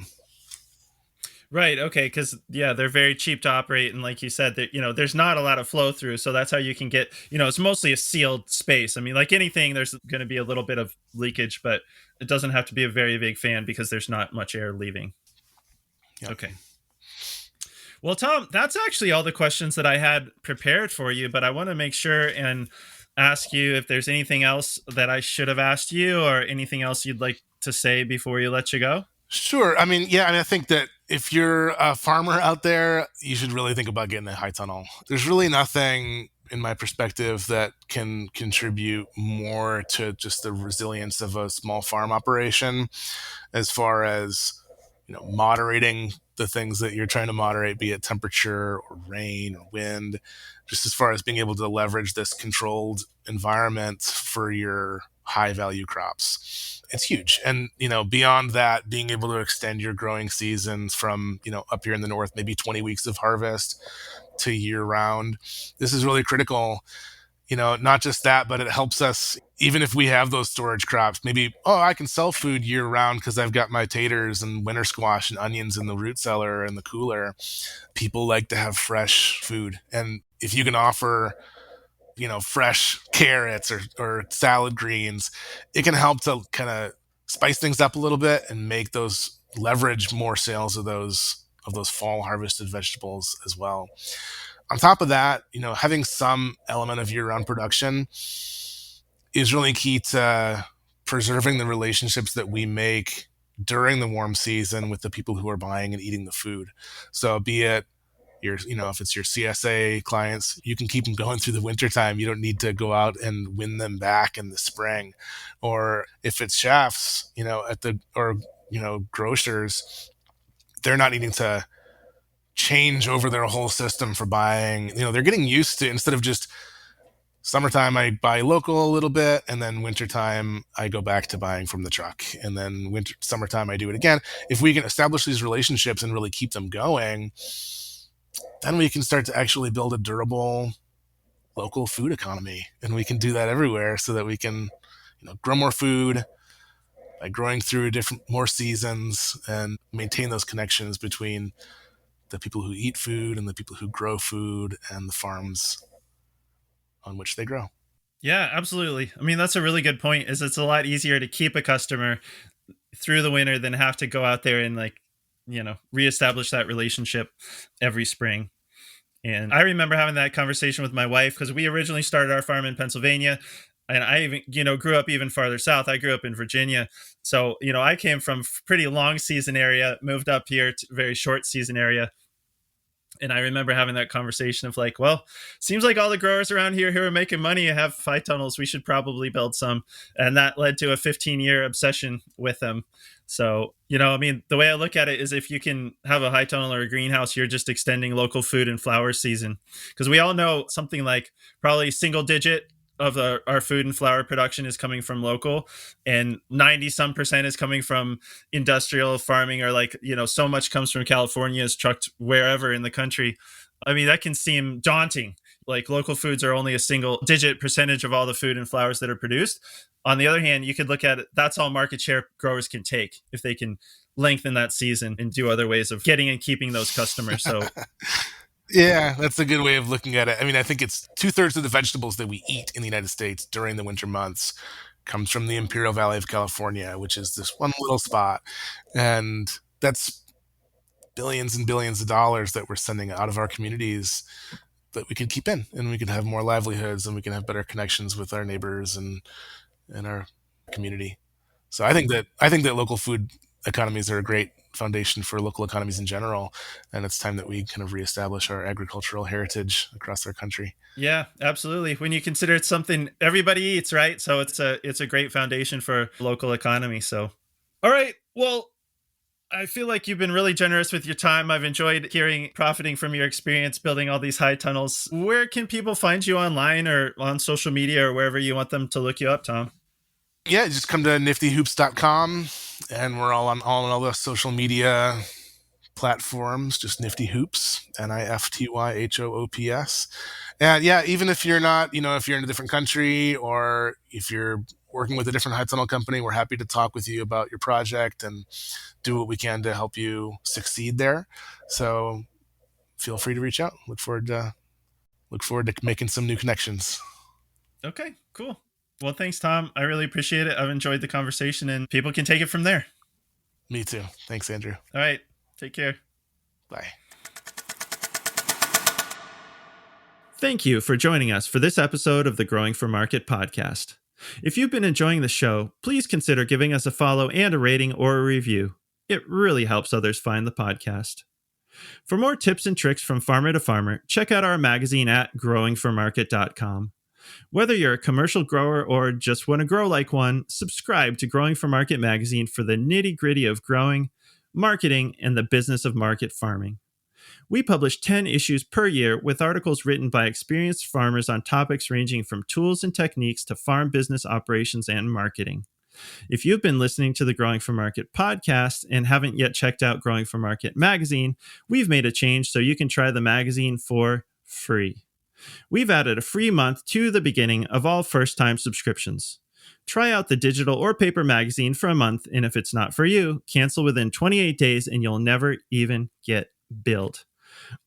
Right. Okay. Because they're very cheap to operate, and like you said, that there's not a lot of flow through, so that's how you can get. It's mostly a sealed space. Like anything, there's going to be a little bit of leakage, but it doesn't have to be a very big fan because there's not much air leaving. Yep. Okay. Well, Tomm, that's actually all the questions that I had prepared for you, but I want to make sure and ask you if there's anything else that I should have asked you, or anything else you'd like to say before we let you go. Sure. I think that if you're a farmer out there, you should really think about getting a high tunnel. There's really nothing in my perspective, that can contribute more to just the resilience of a small farm operation, as far as moderating the things that you're trying to moderate, be it temperature or rain or wind, just as far as being able to leverage this controlled environment for your high value crops. It's huge. And, beyond that, being able to extend your growing seasons from, up here in the north, maybe 20 weeks of harvest to year round. This is really critical. Not just that, but it helps us, even if we have those storage crops, maybe, I can sell food year round because I've got my taters and winter squash and onions in the root cellar and the cooler. People like to have fresh food. And if you can offer, fresh carrots or salad greens, it can help to kind of spice things up a little bit and make those leverage more sales of those fall harvested vegetables as well. On top of that, having some element of year-round production is really key to preserving the relationships that we make during the warm season with the people who are buying and eating the food. So be it if it's your CSA clients, you can keep them going through the wintertime. You don't need to go out and win them back in the spring. Or if it's chefs, grocers, they're not needing to change over their whole system for buying. They're getting used to, instead of just summertime I buy local a little bit, and then wintertime I go back to buying from the truck, and then summertime I do it again. If we can establish these relationships and really keep them going, then we can start to actually build a durable local food economy. And we can do that everywhere, so that we can grow more food by growing through more seasons, and maintain those connections between the people who eat food and the people who grow food and the farms on which they grow. Yeah, absolutely. I mean, that's a really good point, is it's a lot easier to keep a customer through the winter than have to go out there and reestablish that relationship every spring. And I remember having that conversation with my wife, because we originally started our farm in Pennsylvania, and I even, grew up even farther south. I grew up in Virginia. So, I came from pretty long season area, moved up here to very short season area. And I remember having that conversation of seems like all the growers around here who are making money have 5 tunnels. We should probably build some. And that led to a 15-year obsession with them. So, the way I look at it is, if you can have a high tunnel or a greenhouse, you're just extending local food and flower season. Because we all know something like probably single digit of our food and flower production is coming from local, and 90% is coming from industrial farming, or so much comes from California, is trucked wherever in the country. I mean, that can seem daunting. Local foods are only a single digit percentage of all the food and flowers that are produced. On the other hand, you could look at it, that's all market share growers can take if they can lengthen that season and do other ways of getting and keeping those customers. So yeah, that's a good way of looking at it. I mean, I think it's 2/3 of the vegetables that we eat in the United States during the winter months comes from the Imperial Valley of California, which is this one little spot. And that's billions and billions of dollars that we're sending out of our communities that we can keep in, and we can have more livelihoods, and we can have better connections with our neighbors and our community. So I think that local food economies are a great foundation for local economies in general, and it's time that we kind of reestablish our agricultural heritage across our country. yeah, absolutely. When you consider it's something everybody eats, right? So it's a great foundation for local economy. So, all right. Well, I feel like you've been really generous with your time. I've enjoyed profiting from your experience building all these high tunnels. Where can people find you online or on social media, or wherever you want them to look you up, Tomm? Yeah, just come to niftyhoops.com, and we're all on all the social media platforms, just Nifty Hoops, NIFTYHOOPS. And yeah, even if you're not, if you're in a different country, or if you're working with a different high tunnel company, we're happy to talk with you about your project and do what we can to help you succeed there. So feel free to reach out. Look forward to making some new connections. Okay, cool. Well, thanks, Tomm. I really appreciate it. I've enjoyed the conversation, and people can take it from there. Me too. Thanks, Andrew. All right. Take care. Bye. Thank you for joining us for this episode of the Growing for Market podcast. If you've been enjoying the show, please consider giving us a follow and a rating or a review. It really helps others find the podcast. For more tips and tricks from farmer to farmer, check out our magazine at growingformarket.com. Whether you're a commercial grower or just want to grow like one, subscribe to Growing for Market magazine for the nitty-gritty of growing, marketing, and the business of market farming. We publish 10 issues per year with articles written by experienced farmers on topics ranging from tools and techniques to farm business operations and marketing. If you've been listening to the Growing for Market podcast and haven't yet checked out Growing for Market magazine, we've made a change so you can try the magazine for free. We've added a free month to the beginning of all first-time subscriptions. Try out the digital or paper magazine for a month, and if it's not for you, cancel within 28 days and you'll never even get billed.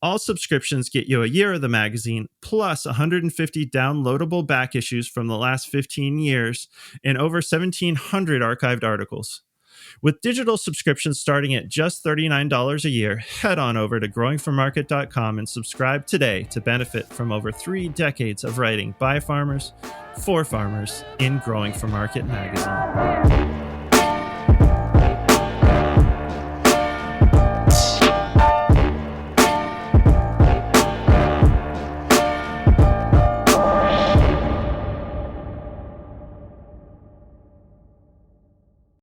All subscriptions get you a year of the magazine, plus 150 downloadable back issues from the last 15 years and over 1,700 archived articles. With digital subscriptions starting at just $39 a year, head on over to growingformarket.com and subscribe today to benefit from over 3 decades of writing by farmers, for farmers, in Growing for Market magazine.